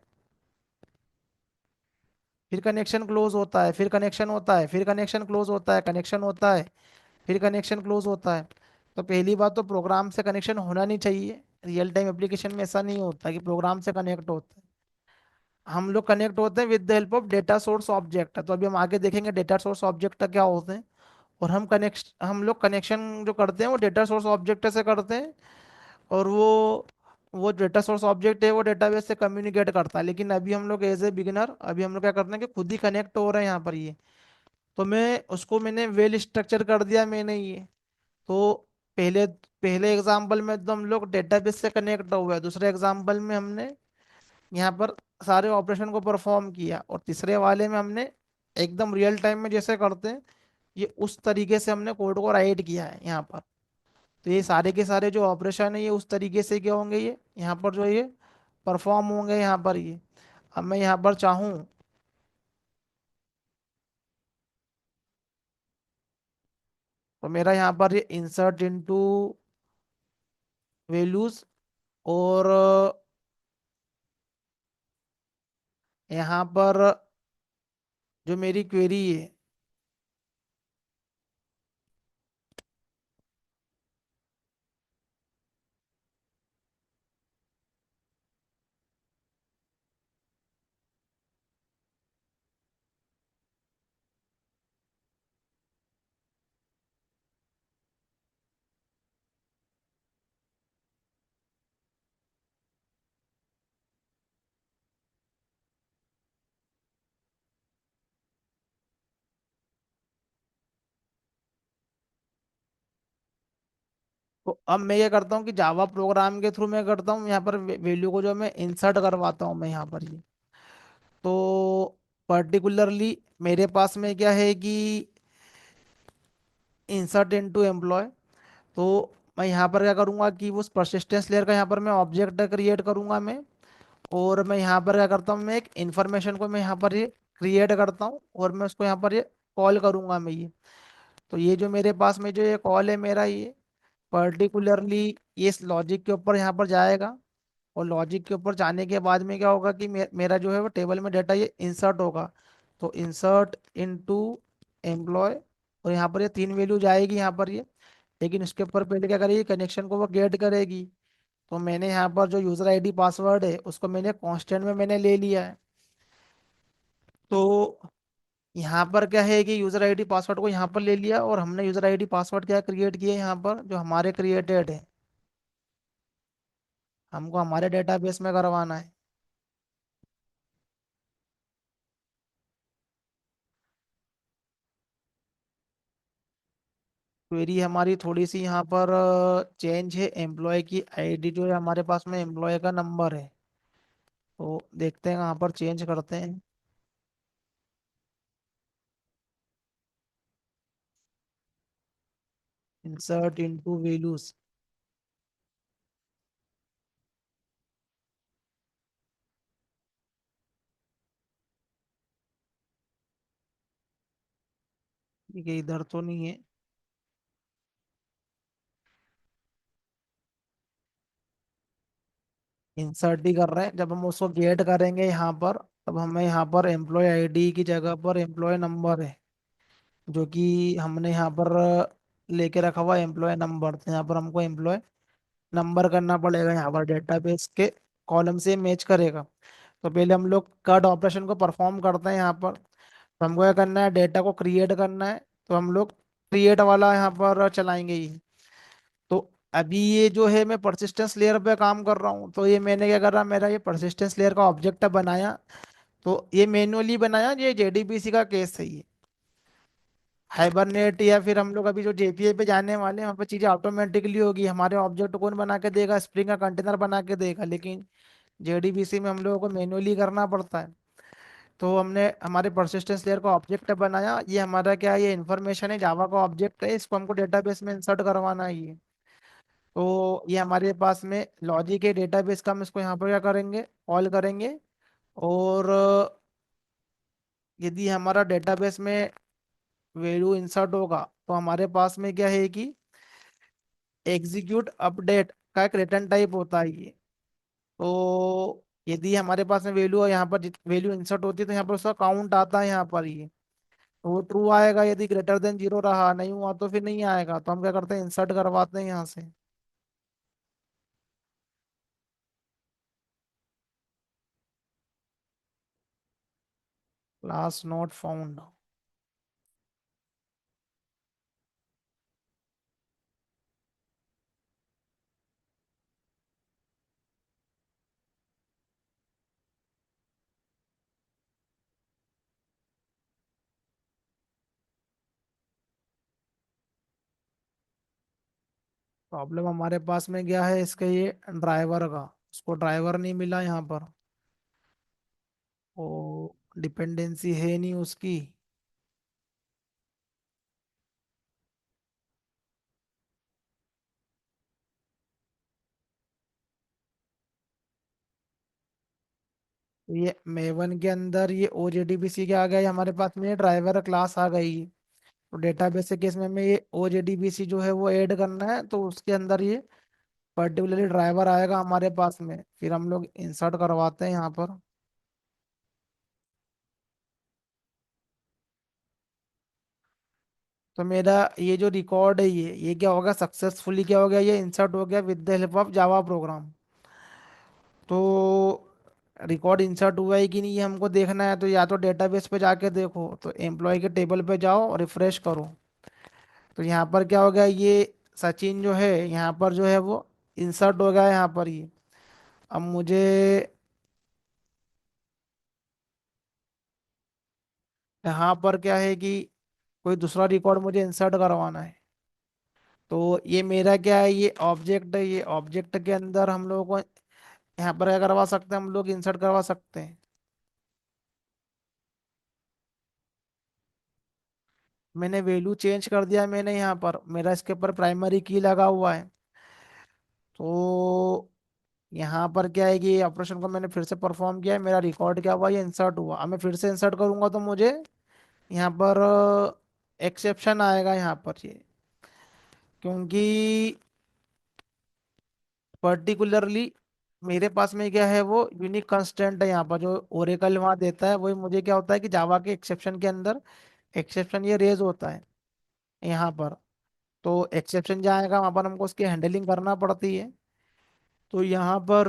फिर कनेक्शन क्लोज होता है, फिर कनेक्शन होता है, फिर कनेक्शन क्लोज होता है, कनेक्शन होता है, फिर कनेक्शन क्लोज होता है। तो पहली बात तो प्रोग्राम से कनेक्शन होना नहीं चाहिए, रियल टाइम एप्लीकेशन में ऐसा नहीं होता कि प्रोग्राम से कनेक्ट होता है। हम लोग कनेक्ट होते हैं with the help of data source object. तो अभी हम आगे देखेंगे डेटा सोर्स ऑब्जेक्ट क्या होते हैं। और हम लोग कनेक्शन जो करते हैं वो डेटा सोर्स ऑब्जेक्ट से करते हैं। और वो डेटा सोर्स ऑब्जेक्ट है वो डेटाबेस से कम्युनिकेट करता है। लेकिन अभी हम लोग एज ए बिगिनर, अभी हम लोग क्या करते हैं कि खुद ही कनेक्ट हो रहे हैं यहाँ पर ये। तो मैंने वेल स्ट्रक्चर कर दिया मैंने ये। तो पहले पहले एग्जाम्पल में तो हम लोग डेटाबेस से कनेक्ट हुए, दूसरे एग्जाम्पल में हमने यहाँ पर सारे ऑपरेशन को परफॉर्म किया, और तीसरे वाले में हमने एकदम रियल टाइम में जैसे करते हैं ये उस तरीके से हमने कोड को राइट किया है यहाँ पर। तो ये सारे के सारे जो ऑपरेशन है ये उस तरीके से क्या होंगे, ये यहाँ पर जो ये परफॉर्म होंगे यहाँ पर ये। अब मैं यहाँ पर चाहूँ तो मेरा यहाँ पर ये इंसर्ट इनटू वैल्यूज, और यहाँ पर जो मेरी क्वेरी है, तो अब मैं ये करता हूँ कि जावा प्रोग्राम के थ्रू मैं करता हूँ यहाँ पर वैल्यू को जो मैं इंसर्ट करवाता हूँ मैं यहाँ पर ये। तो पर्टिकुलरली मेरे पास में क्या है कि इंसर्ट इनटू एम्प्लॉय। तो मैं यहाँ पर क्या करूँगा कि उस परसिस्टेंस लेयर का यहाँ पर मैं ऑब्जेक्ट क्रिएट करूँगा मैं। और मैं यहाँ पर क्या करता हूँ, मैं एक इन्फॉर्मेशन को मैं यहाँ पर ये क्रिएट करता हूँ, और मैं उसको यहाँ पर ये कॉल करूँगा मैं ये। तो ये जो मेरे पास में जो ये कॉल है मेरा ये, पर्टिकुलरली ये इस लॉजिक के ऊपर यहाँ पर जाएगा। और लॉजिक के ऊपर जाने के बाद में क्या होगा कि मेरा जो है वो टेबल में डाटा ये इंसर्ट होगा। तो इंसर्ट इनटू एम्प्लॉय, और यहाँ पर ये तीन वैल्यू जाएगी यहाँ पर ये। लेकिन उसके ऊपर पहले क्या करेगी, कनेक्शन को वो गेट करेगी। तो मैंने यहाँ पर जो यूजर आईडी पासवर्ड है उसको मैंने कांस्टेंट में मैंने ले लिया है। तो यहाँ पर क्या है कि यूजर आईडी पासवर्ड को यहाँ पर ले लिया, और हमने यूजर आईडी पासवर्ड क्या क्रिएट किया यहाँ पर, जो हमारे क्रिएटेड है, हमको हमारे डेटाबेस में करवाना है। क्वेरी हमारी थोड़ी सी यहाँ पर चेंज है, एम्प्लॉय की आईडी जो है हमारे पास में एम्प्लॉय का नंबर है, तो देखते हैं यहाँ पर चेंज करते हैं। Insert into values. ठीक है, इधर तो नहीं है। इंसर्ट ही कर रहे हैं, जब हम उसको गेट करेंगे यहाँ पर, तब हमें यहाँ पर एम्प्लॉय आईडी की जगह पर एम्प्लॉय नंबर है, जो कि हमने यहाँ पर लेके रखा हुआ एम्प्लॉय नंबर, तो यहाँ पर हमको एम्प्लॉय नंबर करना पड़ेगा, यहाँ पर डेटाबेस के कॉलम से मैच करेगा। तो पहले हम लोग कट ऑपरेशन को परफॉर्म करते हैं यहाँ पर। तो हमको क्या करना है, डेटा को क्रिएट करना है, तो हम लोग क्रिएट वाला यहाँ पर चलाएंगे ही। तो अभी ये जो है मैं परसिस्टेंस लेयर पे काम कर रहा हूँ, तो ये मैंने क्या करा, मेरा ये परसिस्टेंस लेयर का ऑब्जेक्ट बनाया। तो ये मैन्युअली बनाया, ये जेडीबीसी का केस है ये। हाइबरनेट या फिर हम लोग अभी जो जेपीए पे जाने वाले हैं, वहाँ पे चीज़ें ऑटोमेटिकली होगी, हमारे ऑब्जेक्ट कौन बना के देगा, स्प्रिंग का कंटेनर बना के देगा, लेकिन जेडीबीसी में हम लोगों को मैन्युअली करना पड़ता है। तो हमने हमारे परसिस्टेंस लेयर का ऑब्जेक्ट बनाया, ये हमारा क्या है, ये इन्फॉर्मेशन है, जावा का ऑब्जेक्ट है, इसको हमको डेटाबेस में इंसर्ट करवाना है ये। तो ये हमारे पास में लॉजिक है डेटाबेस का, हम इसको यहाँ पर क्या करेंगे, कॉल करेंगे। और यदि हमारा डेटाबेस में वैल्यू इंसर्ट होगा, तो हमारे पास में क्या है कि एग्जीक्यूट अपडेट का एक रिटर्न टाइप होता है ये। तो यदि हमारे पास में वैल्यू यहाँ पर वैल्यू इंसर्ट होती है, तो यहाँ पर उसका काउंट आता है यहाँ पर ये। तो वो ट्रू आएगा, यदि ग्रेटर देन जीरो रहा, नहीं हुआ तो फिर नहीं आएगा। तो हम क्या करते हैं, इंसर्ट करवाते हैं यहाँ से। Class not found. प्रॉब्लम हमारे पास में क्या है इसके, ये ड्राइवर का, उसको ड्राइवर नहीं मिला यहाँ पर, वो डिपेंडेंसी है नहीं उसकी। ये मेवन के अंदर ये ओजेडीबीसी के आ गया, ये हमारे पास में ड्राइवर क्लास आ गई। तो डेटाबेस के केस में हमें ये ओजेडीबीसी जो है वो ऐड करना है, तो उसके अंदर ये पर्टिकुलरली ड्राइवर आएगा हमारे पास में, फिर हम लोग इंसर्ट करवाते हैं यहाँ पर। तो मेरा ये जो रिकॉर्ड है, ये क्या होगा, सक्सेसफुली क्या हो गया, ये इंसर्ट हो गया with the help of Java program. तो रिकॉर्ड इंसर्ट हुआ है कि नहीं ये हमको देखना है, तो या तो डेटाबेस पे जाके देखो, तो एम्प्लॉय के टेबल पे जाओ और रिफ्रेश करो। तो यहाँ पर क्या हो गया, ये सचिन जो है यहाँ पर जो है वो इंसर्ट हो गया है यहाँ पर ये। अब मुझे यहाँ पर क्या है कि कोई दूसरा रिकॉर्ड मुझे इंसर्ट करवाना है। तो ये मेरा क्या है, ये ऑब्जेक्ट है, ये ऑब्जेक्ट के अंदर हम लोगों को यहाँ पर क्या करवा सकते हैं, हम लोग इंसर्ट करवा सकते हैं। मैंने वैल्यू चेंज कर दिया, मैंने यहाँ पर मेरा इसके ऊपर प्राइमरी की लगा हुआ है। तो यहाँ पर क्या है कि ये ऑपरेशन को मैंने फिर से परफॉर्म किया है, मेरा रिकॉर्ड क्या हुआ, ये इंसर्ट हुआ। अब मैं फिर से इंसर्ट करूंगा तो मुझे यहाँ पर एक्सेप्शन आएगा यहाँ पर ये, क्योंकि पर्टिकुलरली मेरे पास में क्या है, वो यूनिक कंस्टेंट है यहाँ पर, जो ओरेकल वहाँ देता है वही मुझे क्या होता है कि जावा के एक्सेप्शन के अंदर एक्सेप्शन ये रेज होता है यहाँ पर। तो एक्सेप्शन जाएगा वहां पर हमको उसकी हैंडलिंग करना पड़ती है। तो यहाँ पर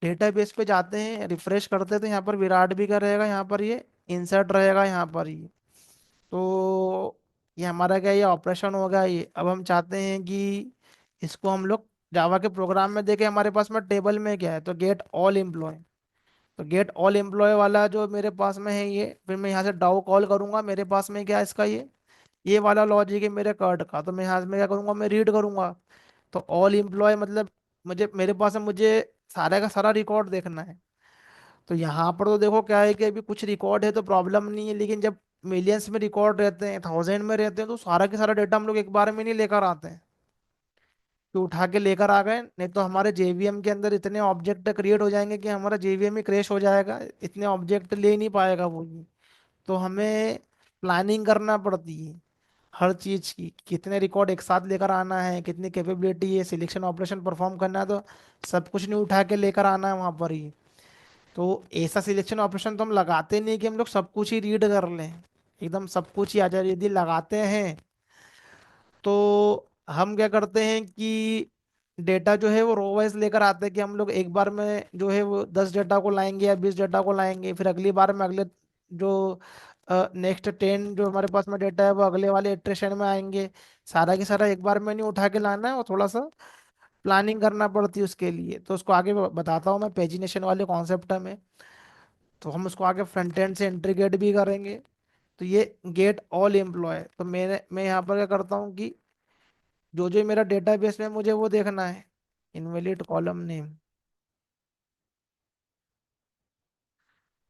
डेटाबेस पे जाते हैं, रिफ्रेश करते हैं, तो यहाँ पर विराट भी का रहेगा, यहाँ पर ये इंसर्ट रहेगा यहाँ पर ये। तो ये हमारा क्या, ये ऑपरेशन हो गया ये। अब हम चाहते हैं कि इसको हम लोग जावा के प्रोग्राम में देखें, हमारे पास में टेबल में क्या है, तो गेट ऑल एम्प्लॉय। तो गेट ऑल एम्प्लॉय वाला जो मेरे पास में है ये, फिर मैं यहाँ से डाउ कॉल करूंगा, मेरे पास में क्या है इसका ये वाला लॉजिक है मेरे कार्ड का। तो मैं यहाँ से मैं क्या करूंगा, मैं रीड करूंगा। तो ऑल एम्प्लॉय मतलब मुझे, मेरे पास में मुझे सारे का सारा रिकॉर्ड देखना है। तो यहाँ पर तो देखो क्या है कि अभी कुछ रिकॉर्ड है तो प्रॉब्लम नहीं है, लेकिन जब मिलियंस में रिकॉर्ड रहते हैं, थाउजेंड में रहते हैं, तो सारा के सारा डेटा हम लोग एक बार में नहीं लेकर आते हैं। तो उठा के लेकर आ गए, नहीं तो हमारे जेवीएम के अंदर इतने ऑब्जेक्ट क्रिएट हो जाएंगे कि हमारा जेवीएम ही क्रैश हो जाएगा, इतने ऑब्जेक्ट ले नहीं पाएगा वो भी। तो हमें प्लानिंग करना पड़ती है हर चीज की, कितने रिकॉर्ड एक साथ लेकर आना है, कितनी कैपेबिलिटी है, सिलेक्शन ऑपरेशन परफॉर्म करना है, तो सब कुछ नहीं उठा के लेकर आना है वहां पर ही। तो ऐसा सिलेक्शन ऑपरेशन तो हम लगाते नहीं कि हम लोग सब कुछ ही रीड कर लें, एकदम सब कुछ ही आ जाए। यदि लगाते हैं तो हम क्या करते हैं कि डेटा जो है वो रो वाइज लेकर आते हैं, कि हम लोग एक बार में जो है वो 10 डेटा को लाएंगे या 20 डेटा को लाएंगे, फिर अगली बार में अगले जो नेक्स्ट 10 जो हमारे पास में डेटा है वो अगले वाले इटरेशन में आएंगे। सारा के सारा एक बार में नहीं उठा के लाना है, वो थोड़ा सा प्लानिंग करना पड़ती है उसके लिए। तो उसको आगे बताता हूँ मैं पेजिनेशन वाले कॉन्सेप्ट में। तो हम उसको आगे फ्रंट एंड से इंटीग्रेट भी करेंगे। तो ये गेट ऑल एम्प्लॉय, तो मैं यहाँ पर क्या करता हूँ कि जो जो मेरा डेटाबेस में मुझे वो देखना है, इनवैलिड कॉलम नेम।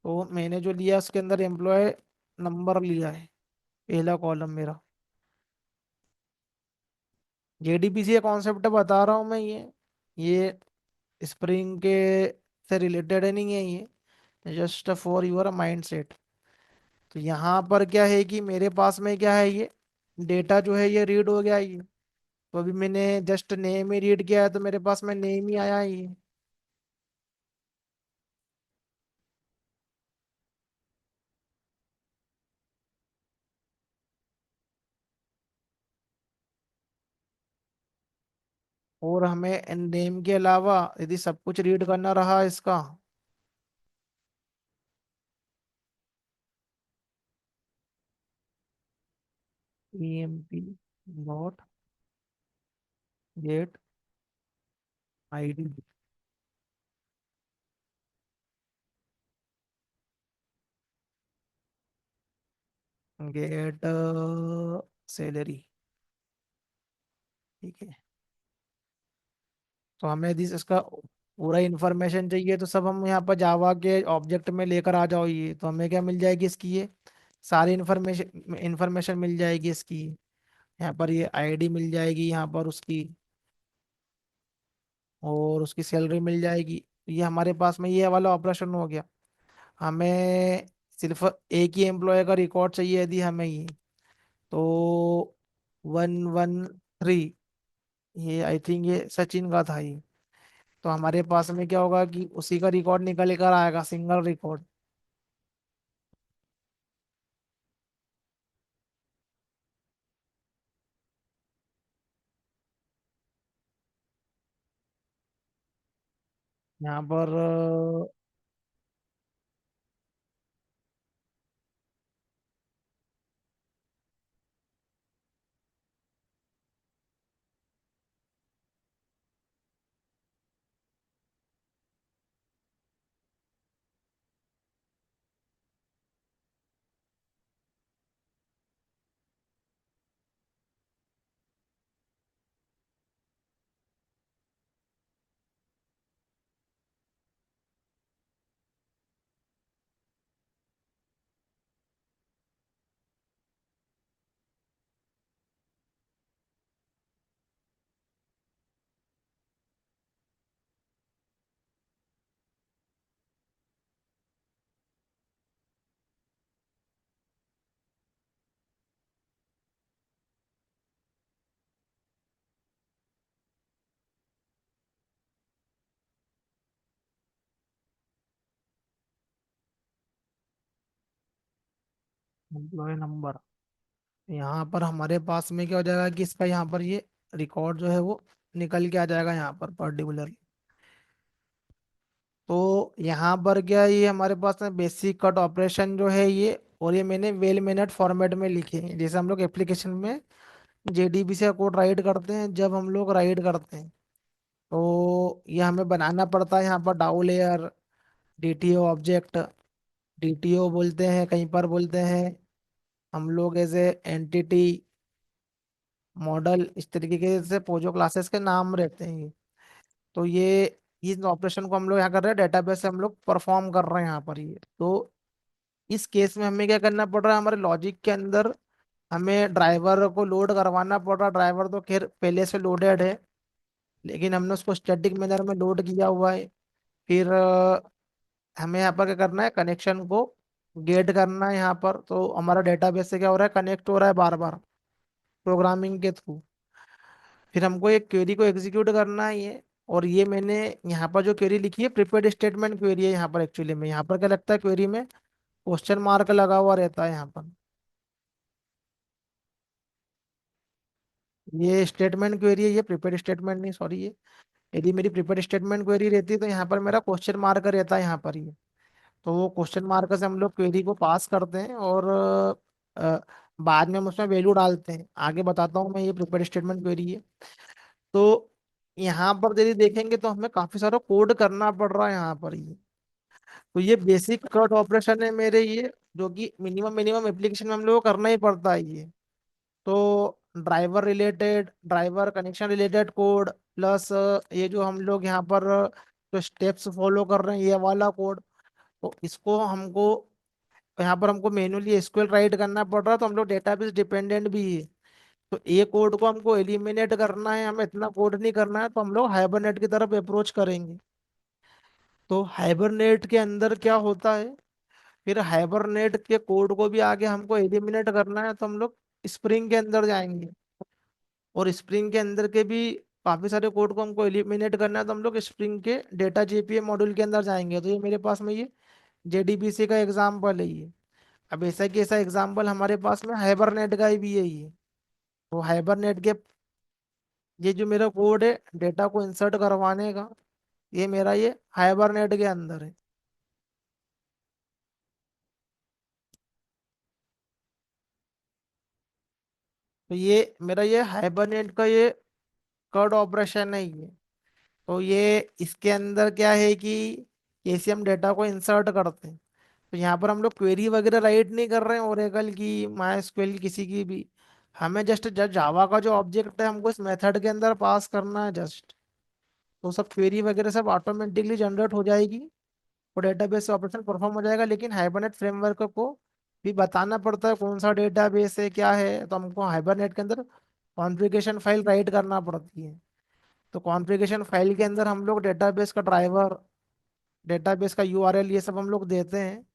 तो मैंने जो लिया उसके अंदर एम्प्लॉय नंबर लिया है, पहला कॉलम मेरा। जेडीबीसी का कॉन्सेप्ट बता रहा हूँ मैं ये स्प्रिंग के से रिलेटेड नहीं है ये, just for your mind set. तो यहाँ पर क्या है कि मेरे पास में क्या है, ये डेटा जो है ये रीड हो गया ये। तो अभी मैंने जस्ट नेम ही रीड किया है, तो मेरे पास में नेम ही आया है ये। और हमें नेम के अलावा यदि सब कुछ रीड करना रहा इसका, emp dot gate ID, get salary, ठीक है। तो हमें यदि इसका पूरा इंफॉर्मेशन चाहिए, तो सब हम यहाँ पर जावा के ऑब्जेक्ट में लेकर आ जाओ ये। तो हमें क्या मिल जाएगी इसकी, ये सारी इंफॉर्मेशन इंफॉर्मेशन मिल जाएगी इसकी। यहाँ पर ये आईडी मिल जाएगी यहाँ पर उसकी, और उसकी सैलरी मिल जाएगी। ये हमारे पास में ये वाला ऑपरेशन हो गया। हमें सिर्फ एक ही एम्प्लॉय का रिकॉर्ड चाहिए यदि हमें ये, तो 113, ये आई थिंक ये सचिन का था ये। तो हमारे पास में क्या होगा कि उसी का रिकॉर्ड निकल कर आएगा, सिंगल रिकॉर्ड। यहाँ पर एम्प्लॉय नंबर, यहाँ पर हमारे पास में क्या हो जाएगा कि इसका यहाँ पर ये रिकॉर्ड जो है वो निकल के आ जाएगा यहाँ पर पर्टिकुलर। तो यहाँ पर क्या है, ये हमारे पास में बेसिक कट ऑपरेशन जो है ये, और ये मैंने वेल मैनर्ड फॉर्मेट में लिखे हैं, जैसे हम लोग एप्लीकेशन में जेडीबीसी का कोड राइट करते हैं, जब हम लोग राइट करते हैं तो ये हमें बनाना पड़ता है यहाँ पर डाउ लेयर, डीटीओ ऑब्जेक्ट, डीटीओ बोलते हैं कहीं पर, बोलते हैं हम लोग एज ए एंटिटी मॉडल, इस तरीके के से पोजो क्लासेस के नाम रहते हैं ये। तो ये इस ऑपरेशन को हम लोग यहाँ कर रहे हैं, डेटाबेस से हम लोग परफॉर्म कर रहे हैं यहाँ पर ये। तो इस केस में हमें क्या करना पड़ रहा है, हमारे लॉजिक के अंदर हमें ड्राइवर को लोड करवाना पड़ रहा है। ड्राइवर तो खैर पहले से लोडेड है, लेकिन हमने उसको स्टैटिक मैनर में लोड किया हुआ है। फिर हमें यहाँ पर क्या करना है, कनेक्शन को गेट करना है यहाँ पर। तो हमारा डेटाबेस से क्या हो रहा है, कनेक्ट हो रहा है बार बार प्रोग्रामिंग के थ्रू। फिर हमको एक क्वेरी को एग्जीक्यूट करना है ये। और ये मैंने यहाँ पर जो क्वेरी लिखी है प्रिपेयर्ड स्टेटमेंट क्वेरी है यहाँ पर। एक्चुअली में यहाँ पर क्या लगता है, क्वेरी में क्वेश्चन मार्क लगा हुआ रहता है यहाँ पर। ये स्टेटमेंट क्वेरी है, ये प्रिपेयर्ड स्टेटमेंट नहीं, सॉरी। ये यदि मेरी प्रिपेयर्ड स्टेटमेंट क्वेरी रहती है तो यहाँ पर मेरा क्वेश्चन मार्क रहता है यहाँ पर ये। तो वो क्वेश्चन मार्क से हम लोग क्वेरी को पास करते हैं, और बाद में हम उसमें वैल्यू डालते हैं। आगे बताता हूँ मैं, ये प्रिपेयर्ड स्टेटमेंट क्वेरी है। तो यहाँ पर यदि देखेंगे तो हमें काफी सारा कोड करना पड़ रहा है यहाँ पर ये। तो ये बेसिक कट ऑपरेशन है मेरे ये, जो कि मिनिमम मिनिमम एप्लीकेशन में हम लोग को करना ही पड़ता है ये। तो driver related, driver connection related code, plus ये जो हम लोग यहाँ पर जो स्टेप्स फॉलो कर रहे हैं ये वाला कोड, तो इसको हमको यहाँ पर हमको मैन्युअली एसक्यूएल राइट करना पड़ रहा है। तो हम लोग डेटाबेस डिपेंडेंट भी है। तो ये कोड को हमको एलिमिनेट करना है, हमें इतना कोड नहीं करना है, तो हम लोग हाइबरनेट की तरफ अप्रोच करेंगे। तो हाइबरनेट के अंदर क्या होता है, फिर हाइबरनेट के कोड को भी आगे हमको एलिमिनेट करना है, तो हम लोग स्प्रिंग के अंदर जाएंगे। और स्प्रिंग के अंदर के भी काफी सारे कोड को हमको एलिमिनेट करना है, तो हम लोग स्प्रिंग के डेटा जेपीए मॉड्यूल के अंदर जाएंगे। तो ये मेरे पास में ये जेडीबीसी का एग्जाम्पल है ये। अब ऐसा कि ऐसा एग्जाम्पल हमारे पास में हाइबरनेट का ही भी है ये। तो हाइबरनेट के ये जो मेरा कोड है डेटा को इंसर्ट करवाने का, ये मेरा ये हाइबरनेट के अंदर है। तो ये मेरा ये हाइबरनेट का ये कर्ड ऑपरेशन है ये। तो ये इसके अंदर क्या है कि कैसे हम डेटा को इंसर्ट करते हैं। तो यहाँ पर हम लोग क्वेरी वगैरह राइट नहीं कर रहे हैं ओरेकल की, मायस्क्वेल किसी की भी। हमें जस्ट जावा का जो ऑब्जेक्ट है हमको इस मेथड के अंदर पास करना है जस्ट। तो सब क्वेरी वगैरह सब ऑटोमेटिकली जनरेट हो जाएगी, और डेटाबेस से ऑपरेशन परफॉर्म हो जाएगा। लेकिन हाइबरनेट फ्रेमवर्क को भी बताना पड़ता है कौन सा डेटाबेस है क्या है, तो हमको हाइबरनेट के अंदर कॉन्फ़िगरेशन फाइल राइट करना पड़ती है। तो कॉन्फ़िगरेशन फाइल के अंदर हम लोग डेटाबेस का ड्राइवर, डेटाबेस का यूआरएल, ये सब हम लोग देते हैं।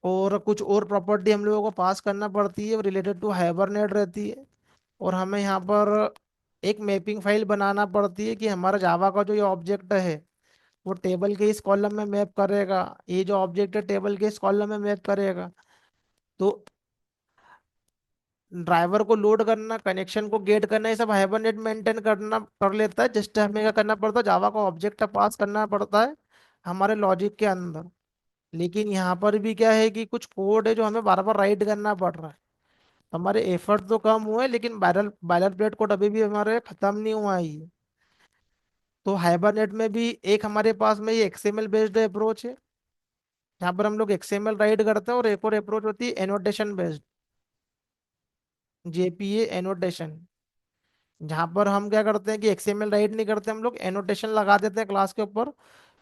और कुछ और प्रॉपर्टी हम लोगों को पास करना पड़ती है रिलेटेड टू हाइबरनेट रहती है। और हमें यहाँ पर एक मैपिंग फाइल बनाना पड़ती है कि हमारा जावा का जो ये ऑब्जेक्ट है वो टेबल के इस कॉलम में मैप करेगा, ये जो ऑब्जेक्ट है टेबल के इस कॉलम में मैप करेगा। तो ड्राइवर को लोड करना, कनेक्शन को गेट करना, ये सब हाइबरनेट मेंटेन करना कर लेता है। जस्ट हमें क्या करना पड़ता है, जावा का ऑब्जेक्ट पास करना पड़ता है हमारे लॉजिक के अंदर। लेकिन यहाँ पर भी क्या है कि कुछ कोड है जो हमें बार बार राइट करना पड़ रहा है। हमारे एफर्ट तो कम हुए, लेकिन बायलर प्लेट कोड अभी भी हमारे खत्म नहीं हुआ है ये। तो हाइबरनेट में भी एक हमारे पास में ये एक्सएमएल बेस्ड अप्रोच है, जहाँ पर हम लोग एक्सएमएल राइट करते हैं। और एक और अप्रोच होती है एनोटेशन बेस्ड, जेपीए एनोटेशन, जहाँ पर हम क्या करते हैं कि एक्सएमएल राइट नहीं करते, हम लोग एनोटेशन लगा देते हैं क्लास के ऊपर।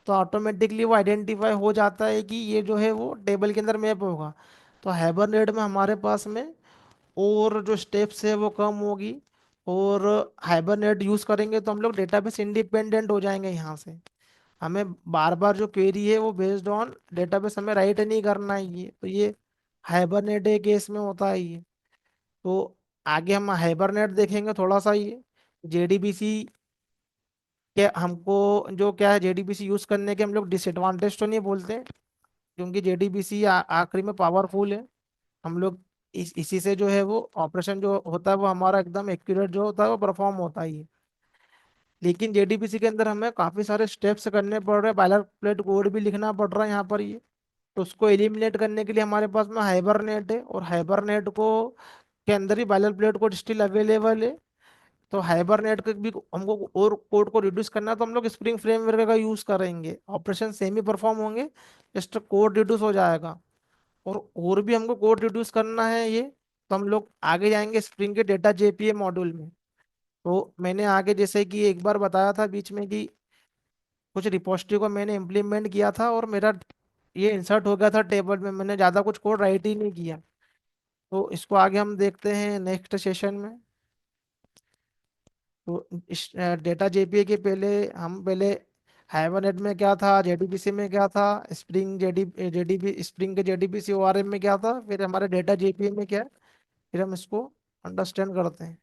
तो ऑटोमेटिकली वो आइडेंटिफाई हो जाता है कि ये जो है वो टेबल के अंदर मैप होगा। तो हाइबरनेट में हमारे पास में और जो स्टेप्स है वो कम होगी। और हाइबरनेट यूज करेंगे तो हम लोग डेटाबेस इंडिपेंडेंट हो जाएंगे यहाँ से। हमें बार बार जो क्वेरी है वो बेस्ड ऑन डेटाबेस हमें राइट नहीं करना है ये। तो ये हाइबरनेट के केस में होता है ये। तो आगे हम हाइबरनेट देखेंगे थोड़ा सा ये। जेडीबीसी के हमको जो क्या है, जेडीबीसी यूज करने के हम लोग डिसएडवांटेज तो नहीं बोलते, क्योंकि जेडीबीसी आखिरी में पावरफुल है। हम लोग इसी से जो है वो ऑपरेशन जो होता है वो हमारा एकदम एक्यूरेट जो होता है वो परफॉर्म होता ही है। लेकिन जेडीबीसी के अंदर हमें काफी सारे स्टेप्स करने पड़ रहे हैं, बायलर प्लेट कोड भी लिखना पड़ रहा है यहाँ पर ये। तो उसको एलिमिनेट करने के लिए हमारे पास में हाइबरनेट है, और हाइबरनेट को के अंदर ही boiler plate code still available है। तो हाइबरनेट के भी हमको और कोड को रिड्यूस करना है, तो हम लोग स्प्रिंग फ्रेमवर्क का यूज करेंगे, ऑपरेशन सेम ही परफॉर्म होंगे, जस्ट कोड रिड्यूस हो जाएगा। और भी हमको कोड रिड्यूस करना है ये, तो हम लोग आगे जाएंगे स्प्रिंग के डेटा जेपीए मॉड्यूल में। तो मैंने आगे जैसे कि एक बार बताया था बीच में कि कुछ रिपोजिटरी को मैंने इम्प्लीमेंट किया था, और मेरा ये इंसर्ट हो गया था टेबल में, मैंने ज़्यादा कुछ कोड राइट ही नहीं किया। तो इसको आगे हम देखते हैं नेक्स्ट सेशन में। तो इस डेटा जेपीए के पहले हम पहले हाइबरनेट में क्या था, जेडीबीसी में क्या था, स्प्रिंग जेडीबी स्प्रिंग के जेडीबीसी ओआरएम में क्या था, फिर हमारे डेटा जेपीए में क्या है, फिर हम इसको अंडरस्टैंड करते हैं।